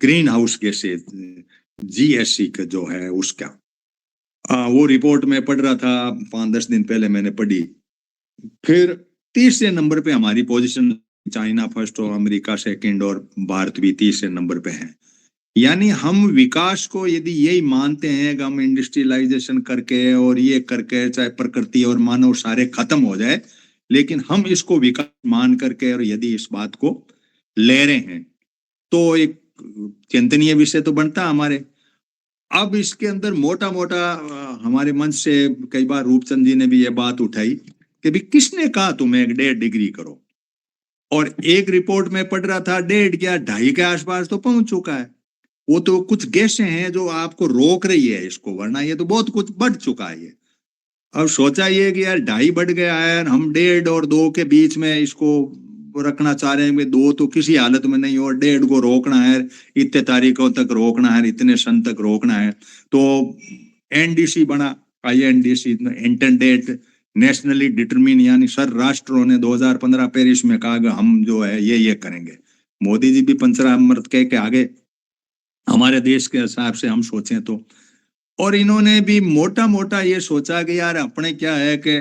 Green house gases GSC का जो है उसका वो रिपोर्ट में पढ़ रहा था 5-10 दिन पहले मैंने पढ़ी। फिर तीसरे नंबर पे हमारी पोजीशन, चाइना फर्स्ट और अमेरिका सेकंड और भारत भी तीसरे नंबर पे है। यानी हम विकास को यदि यही मानते हैं कि हम इंडस्ट्रियलाइजेशन करके और ये करके चाहे प्रकृति और मानव सारे खत्म हो जाए, लेकिन हम इसको विकास मान करके और यदि इस बात को ले रहे हैं तो एक चिंतनीय विषय तो बनता हमारे। अब इसके अंदर मोटा मोटा हमारे मंच से कई बार रूपचंद जी ने भी ये बात उठाई कि भी किसने कहा तुम्हें 1.5 डिग्री करो, और एक रिपोर्ट में पढ़ रहा था 1.5 क्या 2.5 के आसपास तो पहुंच चुका है। वो तो कुछ गैसें हैं जो आपको रोक रही है इसको, वरना ये तो बहुत कुछ बढ़ चुका है ये। अब सोचा ये कि यार 2.5 बढ़ गया है, हम 1.5 और 2 के बीच में इसको रखना चाह रहे हैं। 2 तो किसी हालत में नहीं, और 1.5 को रोकना है, इतने तारीखों तक रोकना है, इतने सन तक रोकना है। तो एनडीसी बना, आईएनडीसी, इंटेंडेड नेशनली डिटरमिन, यानी सर राष्ट्रों ने 2015 पेरिस में कहा कि हम जो है ये करेंगे। मोदी जी भी पंचरामृत कह के आगे हमारे देश के हिसाब से हम सोचें तो। और इन्होंने भी मोटा मोटा ये सोचा कि यार अपने क्या है कि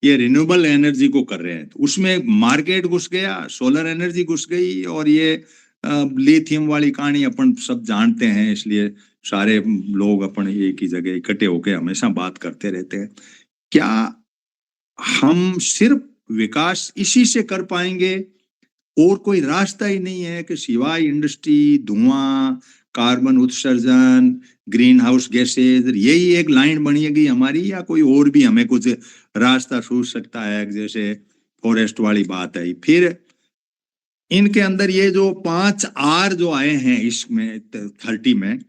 ये रिन्यूएबल एनर्जी को कर रहे हैं, तो उसमें मार्केट घुस गया, सोलर एनर्जी घुस गई, और ये लिथियम वाली कहानी अपन सब जानते हैं, इसलिए सारे लोग अपन एक ही जगह इकट्ठे होकर हमेशा बात करते रहते हैं। क्या हम सिर्फ विकास इसी से कर पाएंगे और कोई रास्ता ही नहीं है कि सिवाय इंडस्ट्री, धुआं, कार्बन उत्सर्जन, ग्रीन हाउस गैसेज, यही एक लाइन बनेगी हमारी, या कोई और भी हमें कुछ रास्ता सूझ सकता है? जैसे फॉरेस्ट वाली बात आई, फिर इनके अंदर ये जो 5 आर जो आए हैं इसमें 30 में,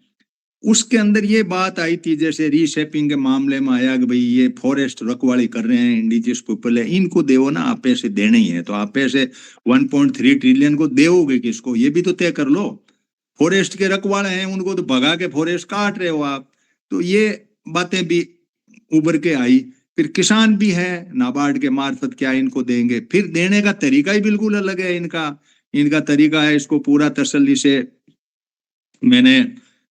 उसके अंदर ये बात आई थी जैसे रीशेपिंग के मामले में आया कि भाई ये फॉरेस्ट रखवाली कर रहे हैं, इंडिजियस पीपल है, इनको देवो ना, आप पैसे देने ही है, तो आप पैसे 1.3 ट्रिलियन को देवोगे किसको, ये भी तो तय कर लो। फॉरेस्ट के रखवाले हैं, उनको तो भगा के फॉरेस्ट काट रहे हो आप। तो ये बातें भी उभर के आई। फिर किसान भी है, नाबार्ड के मार्फत क्या इनको देंगे, फिर देने का तरीका ही बिल्कुल अलग है इनका तरीका है, इसको पूरा तसल्ली से मैंने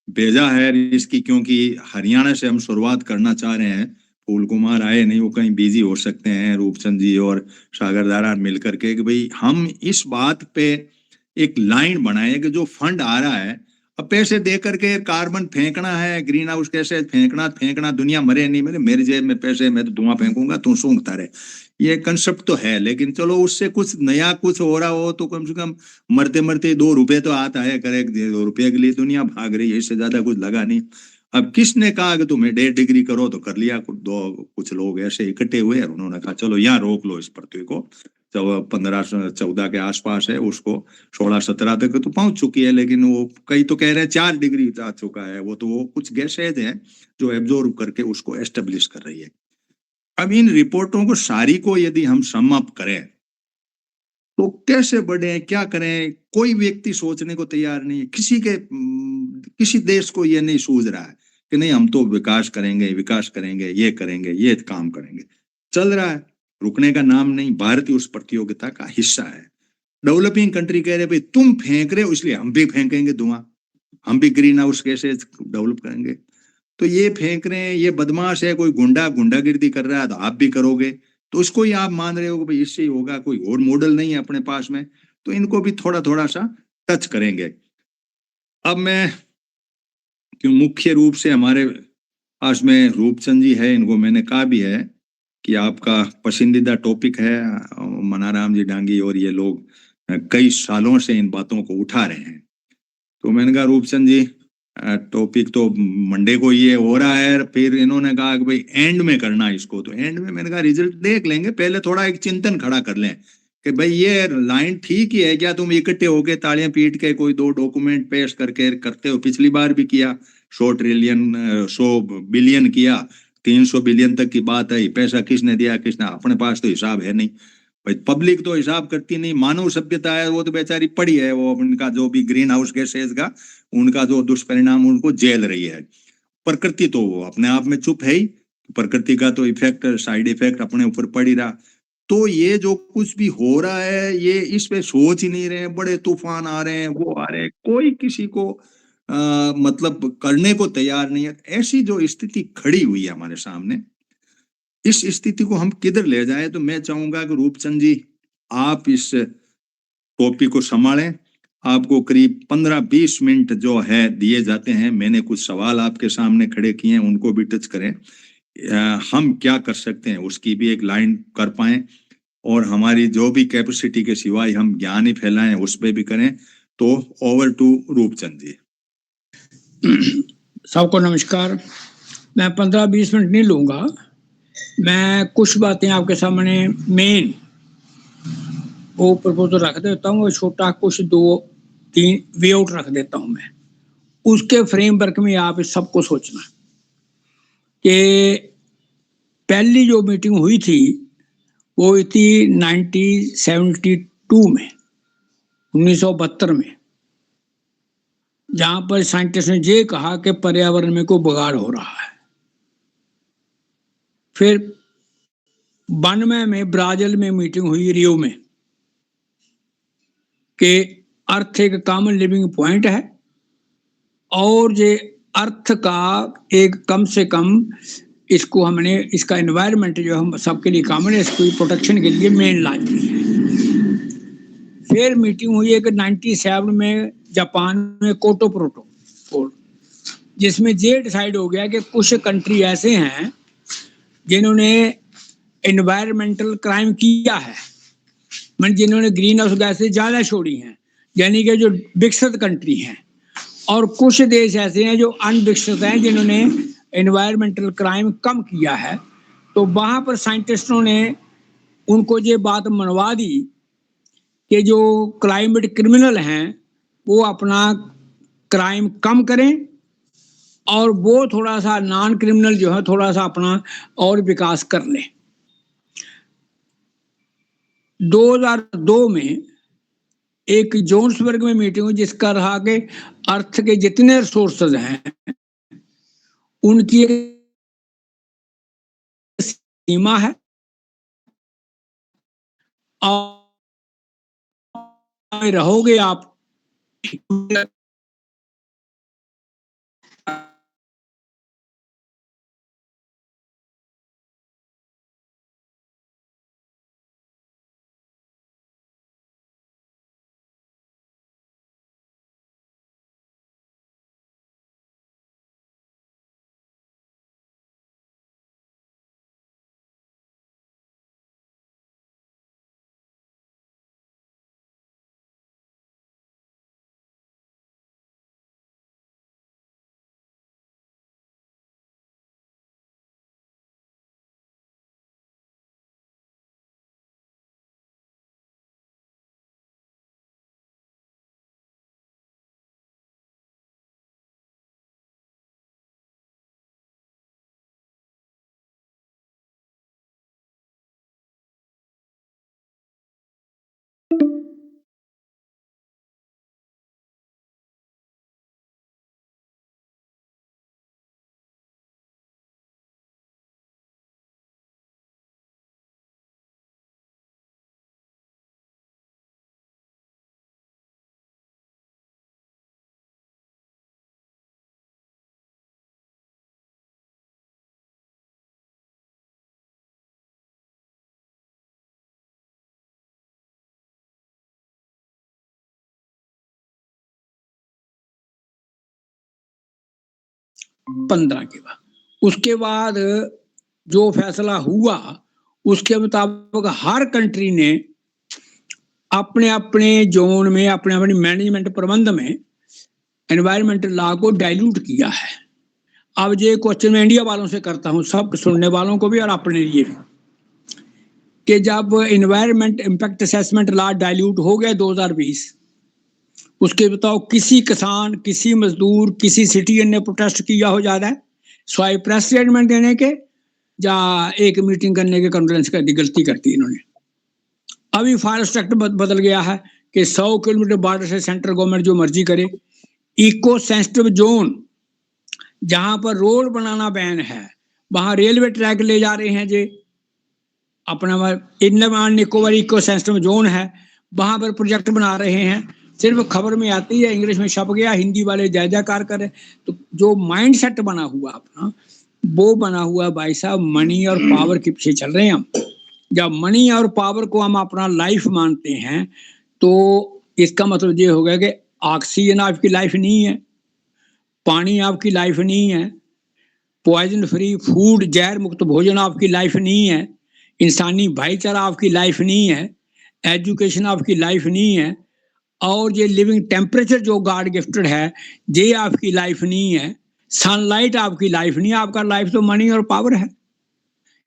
भेजा है इसकी, क्योंकि हरियाणा से हम शुरुआत करना चाह रहे हैं। फूल कुमार आए नहीं, वो कहीं बिजी हो सकते हैं, रूपचंद जी और सागर दारा मिलकर के, कि भाई हम इस बात पे एक लाइन बनाए कि जो फंड आ रहा है, अब पैसे दे करके कार्बन फेंकना है, ग्रीन हाउस कैसे फेंकना, दुनिया मरे नहीं मरे, मेरे जेब में पैसे, मैं तो धुआं फेंकूंगा, तू सूंघता रहे, ये कंसेप्ट तो है। लेकिन चलो उससे कुछ नया कुछ हो रहा हो तो कम से कम मरते मरते 2 रुपए तो आता है, करे 2 रुपए के लिए दुनिया भाग रही है, इससे ज्यादा कुछ लगा नहीं। अब किसने कहा कि तुम्हें 1.5 डिग्री करो, तो कर लिया। कुछ लोग ऐसे इकट्ठे हुए और उन्होंने कहा चलो यहाँ रोक लो इस पृथ्वी को, 15-14 के आसपास है, उसको 16-17 तक तो पहुंच चुकी है, लेकिन वो कई तो कह रहे हैं 4 डिग्री जा चुका है। वो तो वो कुछ गैसेज हैं जो एब्जॉर्ब करके उसको एस्टेब्लिश कर रही है। अब इन रिपोर्टों को सारी को यदि हम सम अप करें तो कैसे बढ़े, क्या करें, कोई व्यक्ति सोचने को तैयार नहीं है। किसी देश को ये नहीं सूझ रहा है कि नहीं हम तो विकास करेंगे, ये करेंगे, ये काम करेंगे। चल रहा है, रुकने का नाम नहीं। भारत उस प्रतियोगिता का हिस्सा है। डेवलपिंग कंट्री कह रहे भाई तुम फेंक रहे हो इसलिए हम भी फेंकेंगे धुआं, हम भी ग्रीन हाउस गैसेज डेवलप करेंगे। तो ये फेंक रहे हैं, ये बदमाश है, कोई गुंडागिर्दी कर रहा है तो आप भी करोगे, तो उसको ही आप मान रहे हो कि भाई इससे ही होगा, कोई और मॉडल नहीं है अपने पास में। तो इनको भी थोड़ा थोड़ा सा टच करेंगे। अब मैं क्यों मुख्य रूप से हमारे पास में रूपचंद जी है, इनको मैंने कहा भी है कि आपका पसंदीदा टॉपिक है, मनाराम जी डांगी और ये लोग कई सालों से इन बातों को उठा रहे हैं। तो मैंने कहा रूपचंद जी टॉपिक तो मंडे को ये हो रहा है, फिर इन्होंने कहा कि भाई एंड में करना इसको, तो एंड में मैंने कहा रिजल्ट देख लेंगे, पहले थोड़ा एक चिंतन खड़ा कर लें कि भाई ये लाइन ठीक ही है क्या, तुम इकट्ठे होके तालियां पीट के कोई 2 डॉक्यूमेंट पेश करके करते हो, पिछली बार भी किया, 100 बिलियन किया, 300 बिलियन तक की बात आई, पैसा किसने दिया किसने, अपने पास तो हिसाब है नहीं भाई, पब्लिक तो हिसाब करती नहीं, मानव सभ्यता है वो तो बेचारी पड़ी है, वो उनका जो भी ग्रीन हाउस गैसेज का उनका जो दुष्परिणाम उनको झेल रही है। प्रकृति तो वो अपने आप में चुप है ही, प्रकृति का तो इफेक्ट, साइड इफेक्ट अपने ऊपर पड़ ही रहा। तो ये जो कुछ भी हो रहा है ये इस पे सोच ही नहीं रहे, बड़े तूफान आ रहे हैं, वो आ रहे हैं, कोई किसी को मतलब करने को तैयार नहीं है। ऐसी जो स्थिति खड़ी हुई है हमारे सामने, इस स्थिति को हम किधर ले जाएं? तो मैं चाहूंगा कि रूपचंद जी आप इस टॉपिक को संभालें। आपको करीब 15-20 मिनट जो है दिए जाते हैं। मैंने कुछ सवाल आपके सामने खड़े किए हैं, उनको भी टच करें। हम क्या कर सकते हैं उसकी भी एक लाइन कर पाए, और हमारी जो भी कैपेसिटी के सिवाय हम ज्ञान ही फैलाएं उस पे भी करें। तो ओवर टू रूपचंद जी। सबको नमस्कार। मैं 15-20 मिनट नहीं लूंगा, मैं कुछ बातें आपके सामने मेन वो प्रपोजल रख देता हूँ, छोटा कुछ 2-3 वे आउट रख देता हूँ मैं। उसके फ्रेमवर्क में आप इस सबको सोचना कि पहली जो मीटिंग हुई थी वो हुई थी 1972 में, 1972 में, जहां पर साइंटिस्ट ने ये कहा कि पर्यावरण में कोई बिगाड़ हो रहा है। फिर 92 में ब्राजील में मीटिंग हुई रियो में कि अर्थ एक कॉमन लिविंग पॉइंट है और ये अर्थ का एक कम से कम इसको हमने इसका एनवायरनमेंट जो हम सबके लिए कॉमन है, इसको प्रोटेक्शन के लिए मेन लाजमी है। फिर मीटिंग हुई एक 97 में जापान में कोटो प्रोटोकॉल, जिसमें ये डिसाइड हो गया कि कुछ कंट्री ऐसे हैं जिन्होंने एनवायरमेंटल क्राइम किया है, मतलब जिन्होंने ग्रीन हाउस गैसें ज्यादा छोड़ी हैं, यानी कि जो विकसित कंट्री हैं, और कुछ देश ऐसे हैं जो अनविकसित हैं जिन्होंने एनवायरमेंटल क्राइम कम किया है। तो वहां पर साइंटिस्टों ने उनको ये बात मनवा दी कि जो क्लाइमेट क्रिमिनल हैं वो अपना क्राइम कम करें और वो थोड़ा सा नॉन क्रिमिनल जो है थोड़ा सा अपना और विकास कर लें। 2002 में एक जोन्सबर्ग में मीटिंग हुई जिसका रहा कि अर्थ के जितने रिसोर्सेज हैं उनकी एक सीमा है और रहोगे आप पंद्रह के बाद, उसके बाद जो फैसला हुआ उसके मुताबिक हर कंट्री ने अपने अपने जोन में अपने अपने मैनेजमेंट प्रबंध में एनवायरमेंटल लॉ को डाइल्यूट किया है। अब ये क्वेश्चन मैं इंडिया वालों से करता हूं, सब सुनने वालों को भी और अपने लिए भी, कि जब environment impact assessment law dilute हो गया 2020, उसके बताओ किसी किसान, किसी मजदूर, किसी सिटीजन ने प्रोटेस्ट किया हो ज्यादा है स्वाई प्रेस स्टेटमेंट देने के या एक मीटिंग करने के कॉन्फ्रेंस कर दी, गलती करती इन्होंने। अभी फॉरेस्ट एक्ट बदल गया है कि 100 किलोमीटर बॉर्डर से सेंट्रल गवर्नमेंट जो मर्जी करे। इको सेंसिटिव जोन जहां पर रोड बनाना बैन है वहां रेलवे ट्रैक ले जा रहे हैं जे, अपना Andaman Nicobar ecosystem zone है, वहां पर प्रोजेक्ट बना रहे हैं। सिर्फ खबर में आती है, इंग्लिश में छप गया, हिंदी वाले जय जयकार करें। तो जो माइंड सेट बना हुआ अपना, वो बना हुआ भाई साहब मनी और पावर के पीछे चल रहे हैं हम। जब मनी और पावर को हम अपना लाइफ मानते हैं, तो इसका मतलब ये होगा कि ऑक्सीजन आपकी लाइफ नहीं है, पानी आपकी लाइफ नहीं है, पॉइजन फ्री फूड, जहर मुक्त भोजन आपकी लाइफ नहीं है, इंसानी भाईचारा आपकी लाइफ नहीं है, एजुकेशन आपकी लाइफ नहीं है, और ये लिविंग टेम्परेचर जो गॉड गिफ्टेड है, ये आपकी लाइफ नहीं है, सनलाइट आपकी लाइफ नहीं है। आपका लाइफ तो मनी और पावर है।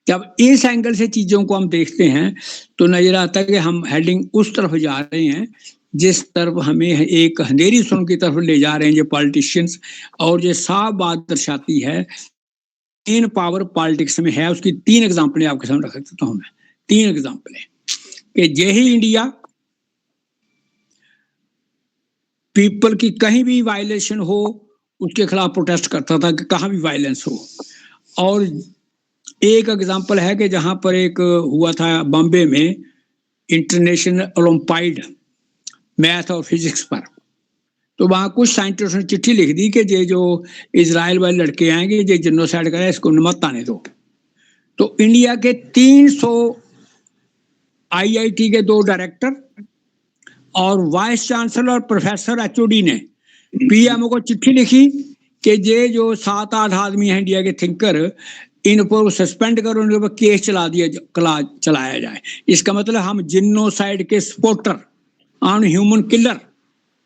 जब इस एंगल से चीजों को हम देखते हैं तो नजर आता है कि हम हेडिंग उस तरफ जा रहे हैं जिस तरफ हमें एक अंधेरी सुन की तरफ ले जा रहे हैं ये पॉलिटिशियंस। और ये साफ बात दर्शाती है इन पावर पॉलिटिक्स में है। उसकी 3 एग्जाम्पलें आपके सामने रख सकता हूं मैं, 3 एग्जाम्पलें कि यही इंडिया पीपल की कहीं भी वायलेशन हो उसके खिलाफ प्रोटेस्ट करता था कि कहाँ भी वायलेंस हो। और एक एग्जाम्पल है कि जहां पर एक हुआ था बॉम्बे में इंटरनेशनल ओलंपियाड मैथ और फिजिक्स पर, तो वहां कुछ साइंटिस्ट ने चिट्ठी लिख दी कि ये जो इजराइल वाले लड़के आएंगे ये जेनोसाइड करें, इसको मत आने दो। तो इंडिया के 300 आईआईटी के 2 डायरेक्टर और वाइस चांसलर और प्रोफेसर एचओडी ने पीएमओ को चिट्ठी लिखी कि ये जो 7-8 आदमी हैं इंडिया के थिंकर, इन पर सस्पेंड करो, उनके ऊपर केस चलाया जाए। इसका मतलब हम जिनोसाइड के सपोर्टर, अन ह्यूमन किलर,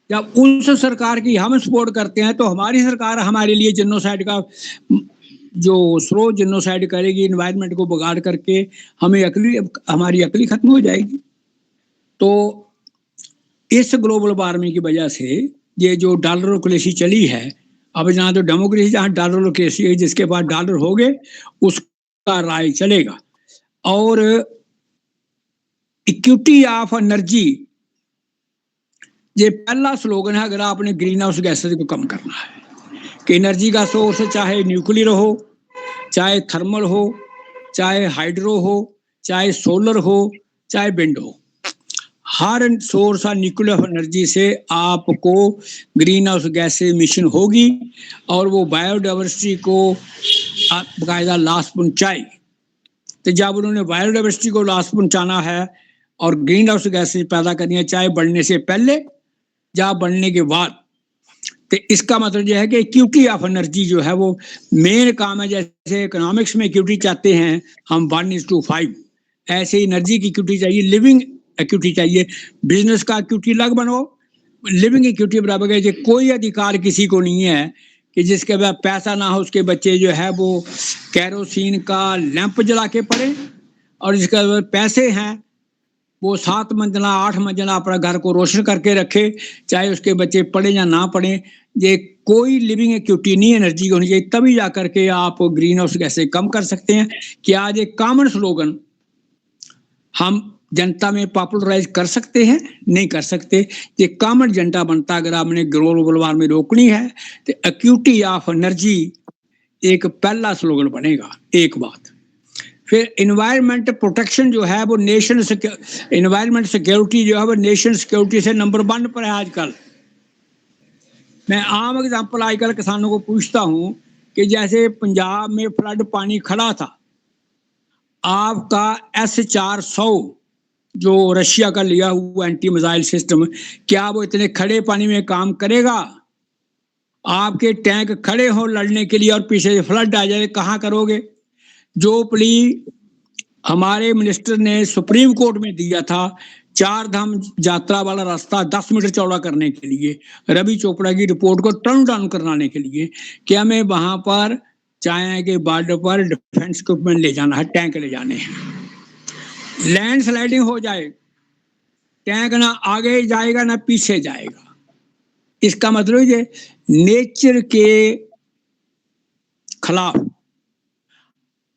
जब उस सरकार की हम सपोर्ट करते हैं तो हमारी सरकार हमारे लिए जिनोसाइड का जो स्लो जिनोसाइड करेगी, एनवायरनमेंट को बिगाड़ करके हमारी अकली खत्म हो जाएगी। तो इस ग्लोबल वार्मिंग की वजह से ये जो डॉलरोक्रेसी चली है, अब जहाँ तो डेमोक्रेसी, जहाँ डॉलरोक्रेसी है, जिसके पास डॉलर हो गए उसका राज चलेगा। और इक्विटी ऑफ एनर्जी ये पहला स्लोगन है अगर आपने ग्रीन हाउस गैसेस को कम करना है, कि एनर्जी का सोर्स चाहे न्यूक्लियर हो, चाहे थर्मल हो, चाहे हाइड्रो हो, चाहे सोलर हो, चाहे विंड हो, हर सोर्स ऑफ न्यूक्लियर एनर्जी से आपको ग्रीन हाउस गैस एमिशन होगी और वो बायोडाइवर्सिटी को बाकायदा लॉस पहुंचाएगी। तो जब उन्होंने बायोडाइवर्सिटी को लॉस पहुंचाना है और ग्रीन हाउस गैस पैदा करनी है, चाहे बढ़ने से पहले या बढ़ने के बाद, तो इसका मतलब यह है कि इक्विटी ऑफ एनर्जी जो है वो मेन काम है। जैसे इकोनॉमिक्स में इक्विटी चाहते हैं हम 1:5, ऐसे ही एनर्जी की इक्विटी चाहिए, लिविंग इक्विटी चाहिए। बिजनेस का इक्विटी अलग बनो, लिविंग इक्विटी बराबर है। कोई अधिकार किसी को नहीं है कि जिसके पास पैसा ना हो उसके बच्चे जो है वो कैरोसिन का लैंप जला के पड़े, और जिसके पास पैसे हैं वो 7 मंजिला 8 मंजिला अपना घर को रोशन करके रखे, चाहे उसके बच्चे पढ़े या ना पढ़े। ये कोई लिविंग इक्विटी नहीं एनर्जी होनी चाहिए, तभी जाकर के आप ग्रीन हाउस गैसें कम कर सकते हैं। कि आज एक कॉमन स्लोगन हम जनता में पॉपुलराइज कर सकते हैं? नहीं कर सकते। ये कॉमन एजेंडा बनता अगर आपने ग्लोबल वार्मिंग रोकनी है तो इक्विटी ऑफ एनर्जी एक पहला स्लोगन बनेगा। एक बात। फिर एनवायरमेंट प्रोटेक्शन जो है वो एनवायरमेंट सिक्योरिटी जो है वो नेशन सिक्योरिटी से नंबर 1 पर है आजकल। मैं आम एग्जांपल आजकल किसानों को पूछता हूं कि जैसे पंजाब में फ्लड पानी खड़ा था, आपका S-400 जो रशिया का लिया हुआ एंटी मिसाइल सिस्टम, क्या वो इतने खड़े पानी में काम करेगा? आपके टैंक खड़े हो लड़ने के लिए और पीछे फ्लड आ जाए, कहां करोगे? जो प्ली हमारे मिनिस्टर ने सुप्रीम कोर्ट में दिया था 4 धाम यात्रा वाला रास्ता 10 मीटर चौड़ा करने के लिए, रवि चोपड़ा की रिपोर्ट को टर्न डाउन कराने के लिए, कि हमें वहां पर चाइना के बॉर्डर पर डिफेंस इक्विपमेंट ले जाना है, टैंक ले जाने हैं। लैंड स्लाइडिंग हो जाए, टैंक ना आगे जाएगा ना पीछे जाएगा। इसका मतलब ये नेचर के खिलाफ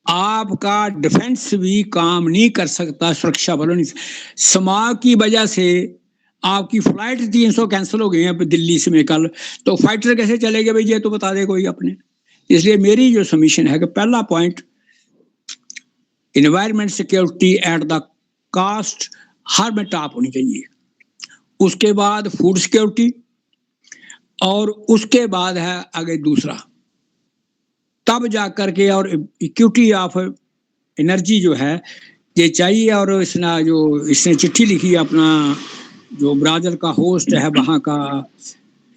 आपका डिफेंस भी काम नहीं कर सकता, सुरक्षा बलों नहीं। स्मॉग की वजह से आपकी फ्लाइट 300 कैंसिल हो गई है दिल्ली से में कल, तो फाइटर कैसे चलेंगे भाई? ये तो बता दे कोई अपने। इसलिए मेरी जो सबमिशन है कि पहला point environment security at the cost हर में टॉप होनी चाहिए। उसके बाद फूड सिक्योरिटी, और उसके बाद है आगे दूसरा, तब जाकर के और इक्विटी ऑफ एनर्जी जो है ये चाहिए। और इसने चिट्ठी लिखी है, अपना जो ब्राजील का होस्ट है वहाँ का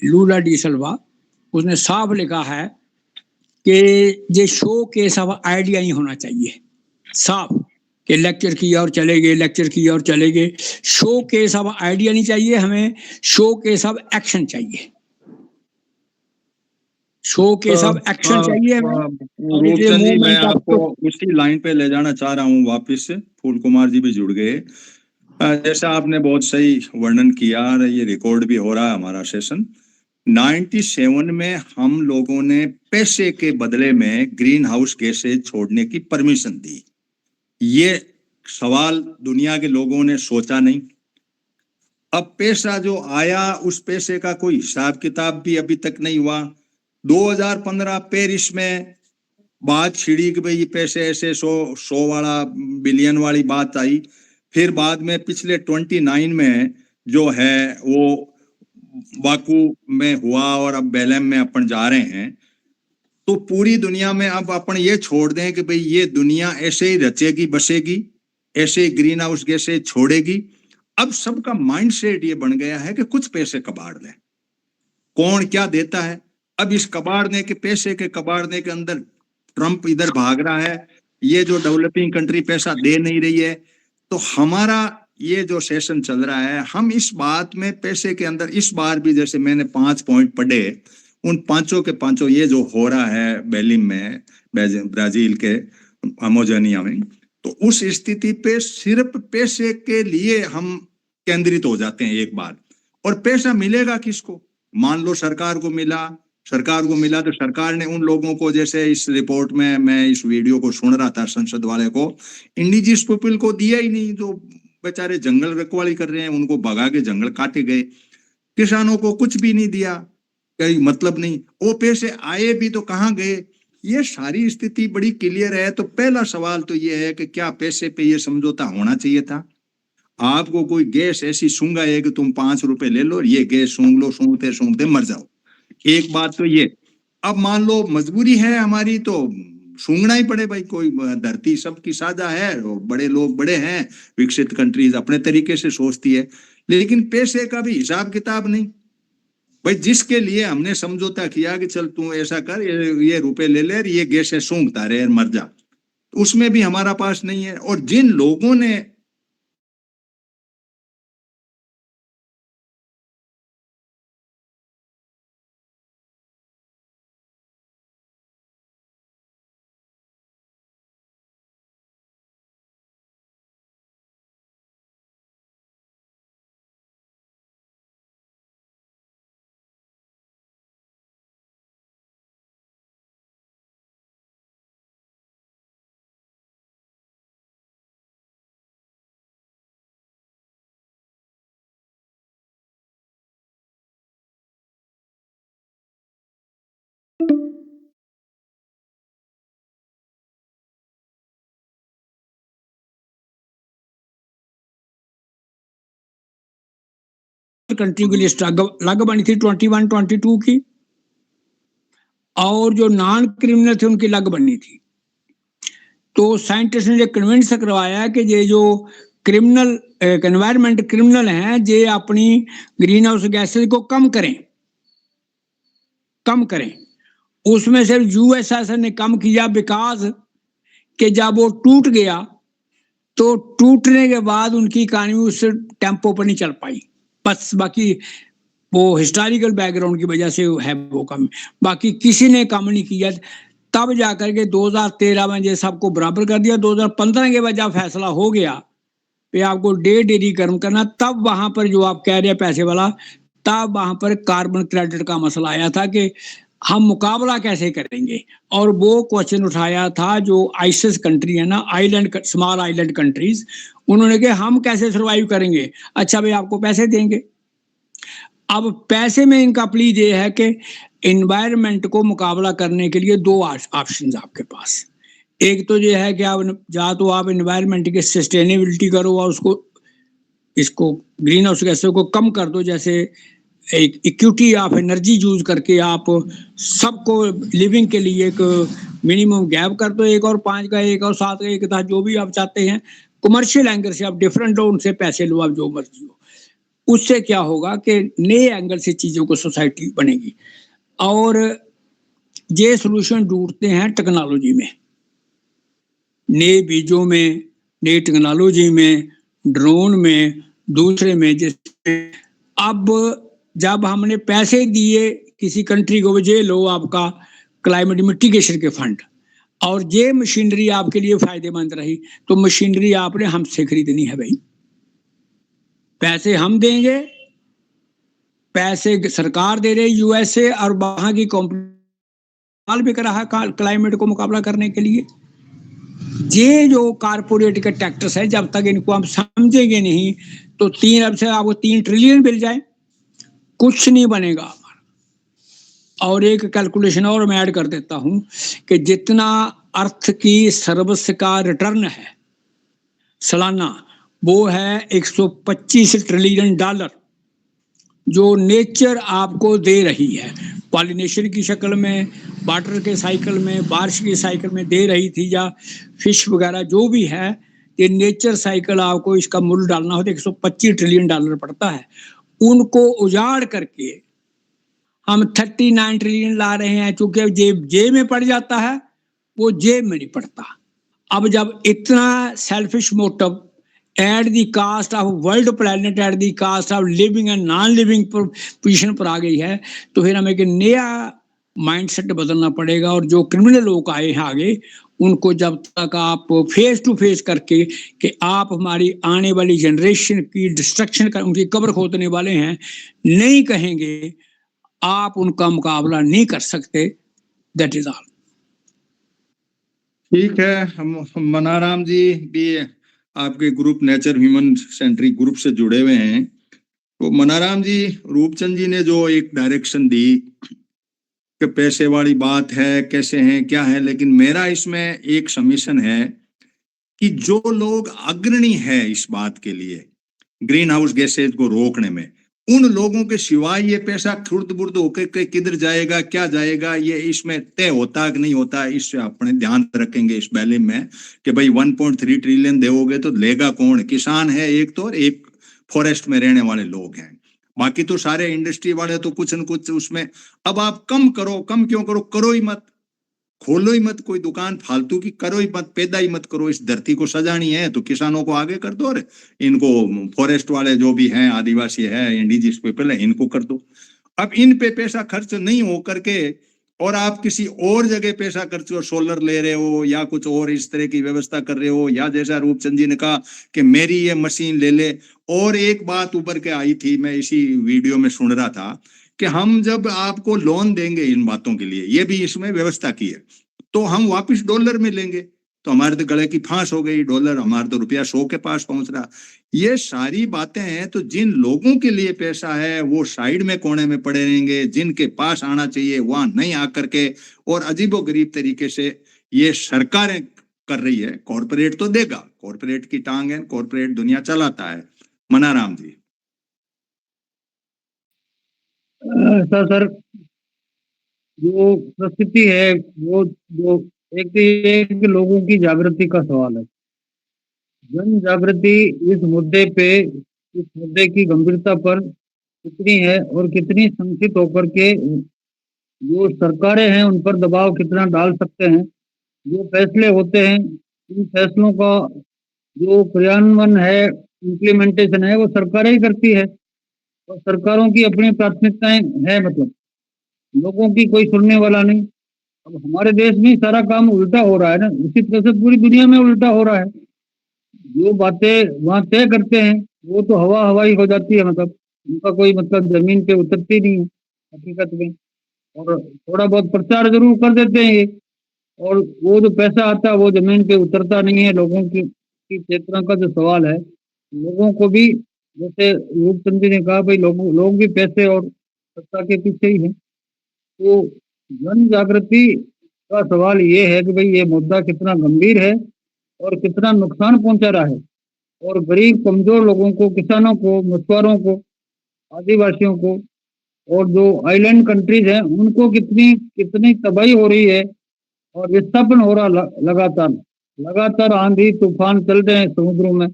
लूला डी सिल्वा, उसने साफ लिखा है कि ये शो केस ऑफ आइडिया ही होना चाहिए, साफ कि लेक्चर की और चले गए, लेक्चर की और चले गए। शो केस ऑफ आइडिया नहीं चाहिए हमें, शो केस ऑफ एक्शन चाहिए, शो केस ऑफ एक्शन चाहिए। रूपचंद जी, मैं आपको उसी लाइन पे ले जाना चाह रहा हूँ वापस से। फूल कुमार जी भी जुड़ गए। जैसा आपने बहुत सही वर्णन किया, ये रिकॉर्ड भी हो रहा है हमारा सेशन। 97 में हम लोगों ने पैसे के बदले में ग्रीन हाउस गैसेज छोड़ने की परमिशन दी। ये सवाल दुनिया के लोगों ने सोचा नहीं। अब पैसा जो आया, उस पैसे का कोई हिसाब किताब भी अभी तक नहीं हुआ। 2015 पेरिस में बात छिड़ी कि भाई ये पैसे ऐसे 100 वाला बिलियन वाली बात आई। फिर बाद में पिछले 29 में जो है वो बाकू में हुआ और अब बेलेम में अपन जा रहे हैं। तो पूरी दुनिया में अब अपन ये छोड़ दें कि भाई ये दुनिया ऐसे ही रचेगी बसेगी, ऐसे ही ग्रीन हाउस गैसेज छोड़ेगी। अब सबका माइंडसेट ये बन गया है कि कुछ पैसे कबाड़ दें, कौन क्या देता है। अब इस कबाड़ने के पैसे के कबाड़ने के अंदर ट्रंप इधर भाग रहा है, ये जो डेवलपिंग कंट्री पैसा दे नहीं रही है। तो हमारा ये जो सेशन चल रहा है, हम इस बात में पैसे के अंदर इस बार भी, जैसे मैंने 5 पॉइंट पढ़े, उन पांचों के पांचों ये जो हो रहा है बेलिम में, ब्राजील के अमाजोनिया में, तो उस स्थिति पे सिर्फ पैसे के लिए हम केंद्रित हो जाते हैं एक बार। और पैसा मिलेगा किसको? मान लो सरकार को मिला तो सरकार ने उन लोगों को, जैसे इस रिपोर्ट में मैं इस वीडियो को सुन रहा था संसद वाले को, इंडिजियस पीपल को दिया ही नहीं, जो बेचारे जंगल रखवाली कर रहे हैं उनको भगा के जंगल काटे गए। किसानों को कुछ भी नहीं दिया, कोई मतलब नहीं। वो पैसे आए भी तो कहाँ गए? ये सारी स्थिति बड़ी क्लियर है। तो पहला सवाल तो ये है कि क्या पैसे पे ये समझौता होना चाहिए था? आपको कोई गैस ऐसी सूंघाए कि तुम 5 रुपए ले लो और ये गैस सूंघ लो, सूंघते सूंघते मर जाओ। एक बात तो ये। अब मान लो मजबूरी है हमारी तो सूंघना ही पड़े भाई, कोई धरती सबकी साझा है, बड़े लोग बड़े हैं, विकसित कंट्रीज अपने तरीके से सोचती है, लेकिन पैसे का भी हिसाब किताब नहीं भाई। जिसके लिए हमने समझौता किया कि चल तू ऐसा कर, ये रुपए ले ले, ये गैस है सूंघता रहे मर जा, उसमें भी हमारा पास नहीं है। और जिन लोगों ने कंट्री की लिस्ट अलग बनी थी 21, 22 की, और जो नॉन क्रिमिनल थे उनकी अलग बनी थी। तो साइंटिस्ट ने कन्विंस करवाया कि ये जो क्रिमिनल एनवायरमेंट क्रिमिनल हैं ये अपनी ग्रीन हाउस गैसेज को कम करें। उसमें सिर्फ यूएसएस ने कम किया बिकॉज कि जब वो टूट गया तो टूटने के बाद उनकी इकानमी उस टेम्पो पर नहीं चल पाई, बस बाकी वो हिस्टोरिकल बैकग्राउंड की वजह से है वो कम, बाकी किसी ने कम नहीं किया। तब जाकर के 2013 में ये सबको बराबर कर दिया। 2015 के बाद जब फैसला हो गया कि आपको डेयरी कर्म करना, तब वहां पर जो आप कह रहे हैं पैसे वाला, तब वहां पर कार्बन क्रेडिट का मसला आया था कि हम मुकाबला कैसे करेंगे। और वो क्वेश्चन उठाया था जो आइसिस कंट्री है ना, आइलैंड, स्मॉल आइलैंड कंट्रीज, उन्होंने कहा हम कैसे सर्वाइव करेंगे? अच्छा भाई आपको पैसे देंगे। अब पैसे में इनका प्लीज ये है कि एनवायरनमेंट को मुकाबला करने के लिए 2 ऑप्शंस आपके पास। एक तो ये है कि आप या तो आप एनवायरनमेंट की सस्टेनेबिलिटी करो और उसको इसको ग्रीन हाउस गैसों को कम कर दो, जैसे एक इक्विटी ऑफ एनर्जी यूज करके आप सबको लिविंग के लिए एक मिनिमम गैप कर दो, 1 और 5 का, 1 और 7 का, 1 था, जो भी आप चाहते हैं। कमर्शियल एंगल से आप डिफरेंट हो, उनसे पैसे लो, आप जो मर्जी हो। उससे क्या होगा कि नए एंगल से चीजों को सोसाइटी बनेगी। और ये सोल्यूशन ढूंढते हैं टेक्नोलॉजी में, नए बीजों में, नई टेक्नोलॉजी में, ड्रोन में, दूसरे में। जैसे अब जब हमने पैसे दिए किसी कंट्री को, ये लो आपका क्लाइमेट मिटिगेशन के फंड, और ये मशीनरी आपके लिए फायदेमंद रही, तो मशीनरी आपने हमसे खरीदनी है भाई। पैसे हम देंगे, पैसे सरकार दे रही यूएसए, और वहां की कंपनी भी कर रहा है क्लाइमेट को मुकाबला करने के लिए। ये जो कारपोरेट के टैक्टर्स है, जब तक इनको हम समझेंगे नहीं, तो 3 अरब से आपको 3 ट्रिलियन मिल जाए, कुछ नहीं बनेगा। और एक कैलकुलेशन और मैं ऐड कर देता हूं कि जितना अर्थ की सर्विस का रिटर्न है सालाना, वो है 125 ट्रिलियन डॉलर, जो नेचर आपको दे रही है, पॉलिनेशन की शक्ल में, वाटर के साइकिल में, बारिश की साइकिल में दे रही थी, या फिश वगैरह जो भी है, ये नेचर साइकिल आपको इसका मूल्य डालना हो तो 125 ट्रिलियन डॉलर पड़ता है। उनको उजाड़ करके हम 39 ट्रिलियन ला रहे हैं, चूंकि जेब में पड़ जाता है, वो जेब में नहीं पड़ता। अब जब इतना selfish motive at the cost of world planet, at the cost of living and non living position पर आ गई है, तो फिर हमें एक नया माइंडसेट बदलना पड़ेगा। और जो क्रिमिनल लोग आए हैं आगे, उनको जब तक आप फेस टू फेस करके कि आप हमारी आने वाली जनरेशन की डिस्ट्रक्शन कर, उनकी कब्र खोदने वाले हैं, नहीं कहेंगे, आप उनका मुकाबला नहीं कर सकते। That is all. ठीक है, हम मनाराम जी भी आपके group nature human centric group से जुड़े हुए हैं। तो मनाराम जी, रूपचंद जी ने जो एक डायरेक्शन दी कि पैसे वाली बात है, कैसे हैं, क्या है, लेकिन मेरा इसमें एक सबमिशन है कि जो लोग अग्रणी है इस बात के लिए, ग्रीन हाउस गैसेज को रोकने में, उन लोगों के सिवाय ये पैसा खुर्द बुर्द होकर किधर जाएगा, क्या जाएगा, ये इसमें तय होता कि नहीं होता, इससे अपने ध्यान रखेंगे इस बैलेंस में कि भाई 1.3 ट्रिलियन दोगे तो लेगा कौन? किसान है एक तो, और एक फॉरेस्ट में रहने वाले लोग हैं, बाकी तो सारे इंडस्ट्री वाले तो कुछ न कुछ उसमें। अब आप कम करो, कम क्यों करो? करो ही मत, खोलो ही मत कोई दुकान फालतू की, करो ही मत, पैदा ही मत करो। इस धरती को सजानी है तो किसानों को आगे कर दो, और इनको फॉरेस्ट वाले जो भी हैं, आदिवासी है, इंडिजिनस पीपल है, इनको कर दो। अब इन पे पैसा खर्च नहीं हो करके और आप किसी और जगह पैसा खर्च हो, सोलर ले रहे हो या कुछ और इस तरह की व्यवस्था कर रहे हो, या जैसा रूपचंद जी ने कहा कि मेरी ये मशीन ले ले। और एक बात ऊपर के आई थी, मैं इसी वीडियो में सुन रहा था कि हम जब आपको लोन देंगे इन बातों के लिए, ये भी इसमें व्यवस्था की है, तो हम वापस डॉलर में लेंगे, तो हमारे तो गले की फांस हो गई, डॉलर हमारे तो रुपया 100 के पास पहुंच रहा। ये सारी बातें हैं। तो जिन लोगों के लिए पैसा है वो साइड में कोने में पड़े रहेंगे, जिनके पास आना चाहिए वहां नहीं आकर के, और अजीबो गरीब तरीके से ये सरकारें कर रही है। कॉर्पोरेट तो देगा, कॉर्पोरेट की टांग है, कॉर्पोरेट दुनिया चलाता है। मनाराम जी। सर, जो परिस्थिति है वो जो एक तो ये है कि लोगों की जागृति का सवाल है। जन जागृति इस मुद्दे पे, इस मुद्दे की गंभीरता पर कितनी है और कितनी संचित होकर के जो सरकारें हैं उन पर दबाव कितना डाल सकते हैं। जो फैसले होते हैं, इन फैसलों का जो क्रियान्वयन है, इम्प्लीमेंटेशन है, वो सरकारें ही करती है। और सरकारों की अपनी प्राथमिकताएं है, मतलब लोगों की कोई सुनने वाला नहीं। अब हमारे देश में सारा काम उल्टा हो रहा है ना, उसी तरह से पूरी दुनिया में उल्टा हो रहा है। जो बातें वहां तय करते हैं वो तो हवा हवाई हो जाती है, मतलब उनका कोई मतलब जमीन पे उतरती नहीं है हकीकत में। और थोड़ा बहुत प्रचार जरूर कर देते हैं ये, और वो जो पैसा आता है वो जमीन पे उतरता नहीं है। लोगों की चेतना का जो सवाल है, लोगों को भी, जैसे रूपचंद जी ने कहा, भाई लोग भी पैसे और सत्ता के पीछे ही हैं। तो जन जागृति का सवाल ये है कि भाई ये मुद्दा कितना गंभीर है और कितना नुकसान पहुंचा रहा है, और गरीब कमजोर लोगों को, किसानों को, मछुआरों को, आदिवासियों को, और जो आइलैंड कंट्रीज हैं उनको कितनी कितनी तबाही हो रही है और विस्थापन हो रहा लगातार। लगातार आंधी तूफान चल रहे हैं समुद्रों में,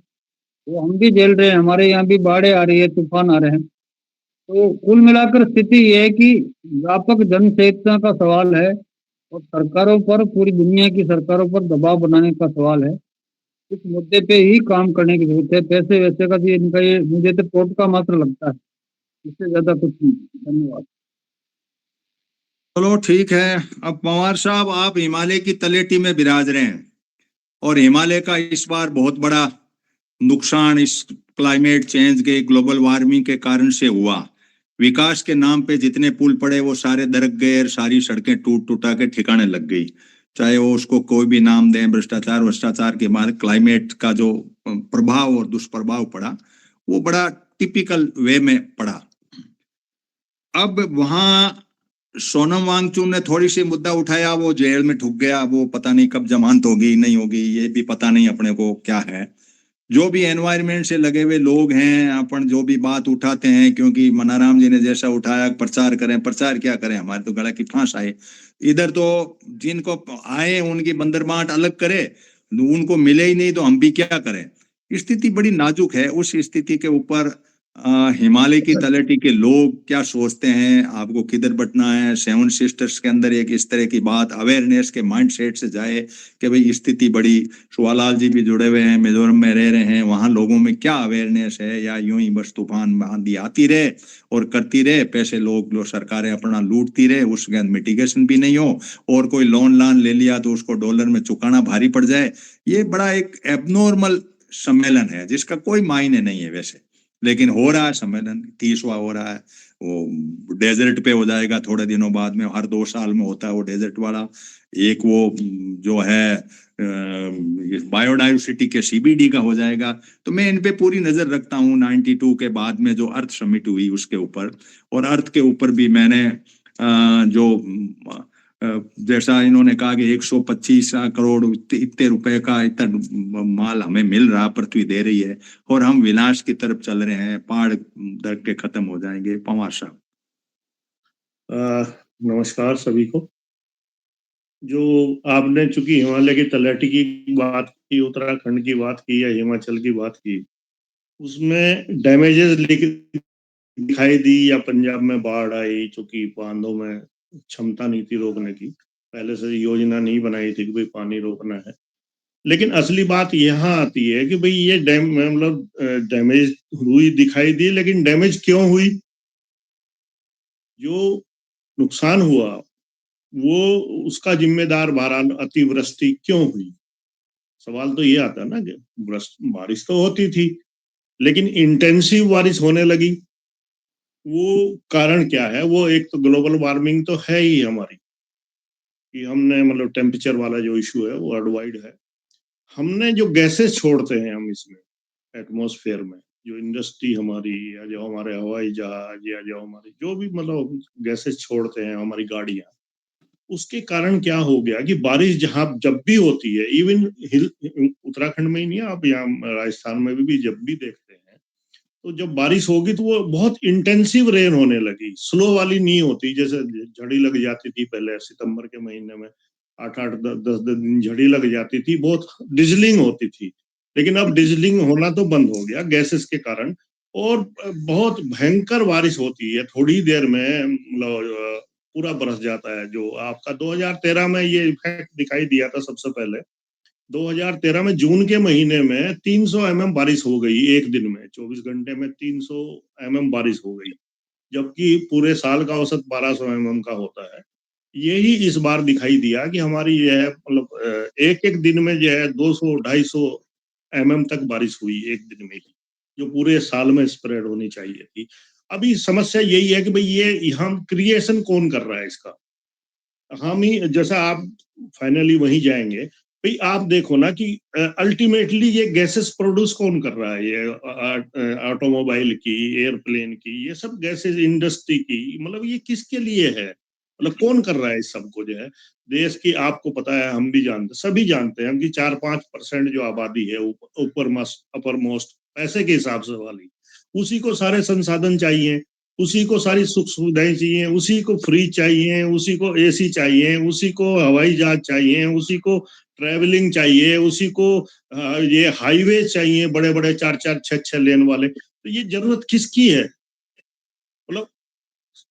वो हम भी झेल रहे हैं, हमारे यहाँ भी बाढ़ें आ रही है, तूफान आ रहे हैं। तो कुल मिलाकर स्थिति ये है कि व्यापक जन चेतना का सवाल है और सरकारों पर, पूरी दुनिया की सरकारों पर दबाव बनाने का सवाल है। इस मुद्दे पे ही काम करने की जरूरत है। पैसे वैसे का भी इनका ये मुझे तो कोर्ट का मात्र लगता है, इससे ज्यादा कुछ नहीं। धन्यवाद। चलो ठीक है। अब पवार साहब, आप हिमालय की तलेटी में विराज रहे हैं और हिमालय का इस बार बहुत बड़ा नुकसान इस क्लाइमेट चेंज के, ग्लोबल वार्मिंग के कारण से हुआ। विकास के नाम पे जितने पुल पड़े वो सारे दरक गए और सारी सड़कें टूट टूटा के ठिकाने लग गई। चाहे वो उसको कोई भी नाम दें, भ्रष्टाचार के बाद क्लाइमेट का जो प्रभाव और दुष्प्रभाव पड़ा वो बड़ा टिपिकल वे में पड़ा। अब वहां सोनम वांगचुक ने थोड़ी सी मुद्दा उठाया, वो जेल में ठुक गया, वो पता नहीं कब जमानत होगी नहीं होगी, ये भी पता नहीं अपने को क्या है। जो भी एनवायरमेंट से लगे हुए लोग हैं, अपन जो भी बात उठाते हैं, क्योंकि मनाराम जी ने जैसा उठाया, प्रचार करें, प्रचार क्या करें, हमारे तो गला की फांस आए। इधर तो जिनको आए उनकी बंदरबाट अलग करे, उनको मिले ही नहीं तो हम भी क्या करें। स्थिति बड़ी नाजुक है। उस स्थिति के ऊपर हिमालय की तलहटी के लोग क्या सोचते हैं, आपको किधर बटना है। सेवन सिस्टर्स के अंदर एक इस तरह की बात अवेयरनेस के माइंडसेट से जाए कि भाई स्थिति बड़ी, सुवालाल जी भी जुड़े हुए हैं, मिजोरम में रह रहे हैं, वहां लोगों में क्या अवेयरनेस है, या यूं ही बस तूफान आंधी आती रहे और करती रहे, पैसे लोग सरकारें अपना लूटती रहे, उसके अंदर मिटिगेशन भी नहीं हो, और कोई लोन ले लिया तो उसको डॉलर में चुकाना भारी पड़ जाए। ये बड़ा एक एबनॉर्मल सम्मेलन है जिसका कोई मायने नहीं है वैसे, लेकिन हो रहा है सम्मेलन, 30वां हो रहा है। वो डेजर्ट पे हो जाएगा थोड़े दिनों बाद में, हर 2 साल में होता है वो डेजर्ट वाला। एक वो जो है बायोडाइवर्सिटी के CBD का हो जाएगा। तो मैं इन पे पूरी नजर रखता हूँ। 92 के बाद में जो अर्थ समिट हुई उसके ऊपर, और अर्थ के ऊपर भी मैंने जो जैसा इन्होंने कहा कि 125 करोड़ इतने रुपए का इतना माल हमें मिल रहा, पृथ्वी दे रही है, और हम विनाश की तरफ चल रहे हैं, पहाड़ दर के खत्म हो जाएंगे। पवार साहब। नमस्कार सभी को। जो आपने चूंकि हिमालय की तलहटी की बात की, उत्तराखंड की बात की या हिमाचल की बात की, उसमें डैमेजेस दिखाई दी, या पंजाब में बाढ़ आई, चूंकि बांधों में क्षमता नहीं थी रोकने की, पहले से योजना नहीं बनाई थी कि भाई पानी रोकना है। लेकिन असली बात यहाँ आती है कि भाई ये मतलब डैमेज हुई दिखाई दी, लेकिन डैमेज क्यों हुई, जो नुकसान हुआ वो उसका जिम्मेदार बहरहाल अतिवृष्टि क्यों हुई। सवाल तो ये आता है ना कि बारिश तो होती थी लेकिन इंटेंसिव बारिश होने लगी, वो कारण क्या है। वो एक तो ग्लोबल वार्मिंग तो है ही हमारी, कि हमने मतलब टेम्परेचर वाला जो इशू है वो वर्ल्ड वाइड है। हमने जो गैसेस छोड़ते हैं हम इसमें एटमॉस्फेयर में, जो इंडस्ट्री हमारी, या जो हमारे हवाई जहाज, या जो हमारी जो भी मतलब गैसेस छोड़ते हैं, हमारी गाड़ियां, उसके कारण क्या हो गया कि बारिश जहां जब भी होती है, इवन उत्तराखंड में ही नहीं, आप यहाँ राजस्थान में भी जब भी देखते हैं, तो जब बारिश होगी तो वो बहुत इंटेंसिव रेन होने लगी, स्लो वाली नहीं होती। जैसे झड़ी लग जाती थी पहले सितंबर के महीने में, 8-8 10 दिन झड़ी लग जाती थी, बहुत डिजलिंग होती थी। लेकिन अब डिजलिंग होना तो बंद हो गया गैसेस के कारण, और बहुत भयंकर बारिश होती है थोड़ी देर में, मतलब पूरा बरस जाता है। जो आपका 2013 में ये इफेक्ट दिखाई दिया था सबसे पहले। 2013 में जून के महीने में 300 mm बारिश हो गई एक दिन में, 24 घंटे में 300 mm बारिश हो गई, जबकि पूरे साल का औसत 1200 mm का होता है। यही इस बार दिखाई दिया कि हमारी यह मतलब एक एक दिन में जो है 200-250 mm तक बारिश हुई एक दिन में ही, जो पूरे साल में स्प्रेड होनी चाहिए थी। अभी समस्या यही है कि भाई ये हम क्रिएशन कौन कर रहा है इसका, हम ही। जैसा आप फाइनली वहीं जाएंगे, भाई आप देखो ना कि अल्टीमेटली ये गैसेस प्रोड्यूस कौन कर रहा है, ये ऑटोमोबाइल की, एयरप्लेन की, ये सब गैसेस इंडस्ट्री की, मतलब ये किसके लिए है। मतलब कौन कर रहा है इस सबको जो है? देश की आपको पता है, हम भी जानते, सभी जानते हैं हम कि 4-5% जो आबादी है ऊपर मस्ट अपर मोस्ट पैसे के हिसाब से वाली, उसी को सारे संसाधन चाहिए, उसी को सारी सुख सुविधाएं चाहिए, उसी को फ्रिज चाहिए, उसी को एसी चाहिए, उसी को हवाई जहाज चाहिए, उसी को ट्रेवलिंग चाहिए, उसी को ये हाईवे चाहिए बड़े बड़े 4-4 6-6 लेन वाले। तो ये जरूरत किसकी है?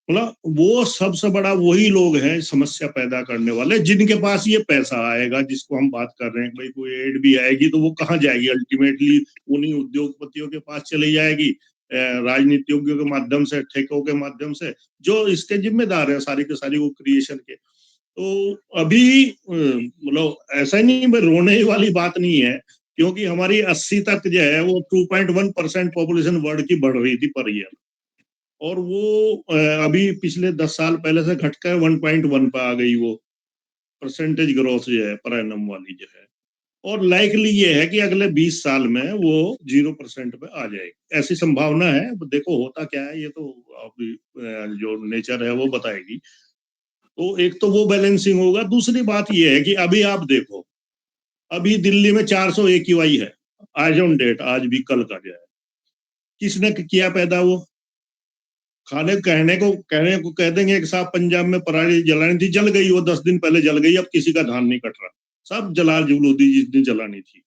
मतलब वो सबसे बड़ा वही लोग हैं समस्या पैदा करने वाले, जिनके पास ये पैसा आएगा, जिसको हम बात कर रहे हैं भाई कोई एड भी आएगी तो वो कहाँ जाएगी? अल्टीमेटली उन्हीं उद्योगपतियों के पास चली जाएगी, राजनीतिज्ञों के माध्यम से, ठेकों के माध्यम से, जो इसके जिम्मेदार है सारी के सारी वो क्रिएशन के। तो अभी मतलब ऐसा नहीं, मैं रोने वाली बात नहीं है, क्योंकि हमारी 80 तक जो है वो 2.1% पॉपुलेशन वर्ल्ड की बढ़ रही थी पर ईयर, और वो अभी पिछले 10 साल पहले से घटकर 1.1 पे आ गई, वो परसेंटेज ग्रोथ जो है पर एनम वाली जो है। और लाइकली ये है कि अगले 20 साल में वो 0% पे आ जाएगी, ऐसी संभावना है। अब देखो होता क्या है, ये तो अभी जो नेचर है वो बताएगी। तो एक तो वो बैलेंसिंग होगा, दूसरी बात ये है कि अभी आप देखो, अभी दिल्ली में 400 AQI है आज ऑन डेट, आज भी कल का जो है, किसने किया पैदा? वो कहने को कह देंगे कि साहब पंजाब में पराली जलानी थी, जल गई, वो 10 दिन पहले जल गई, अब किसी का ध्यान नहीं कट रहा, सब जला जुलूदी जितनी जलानी थी।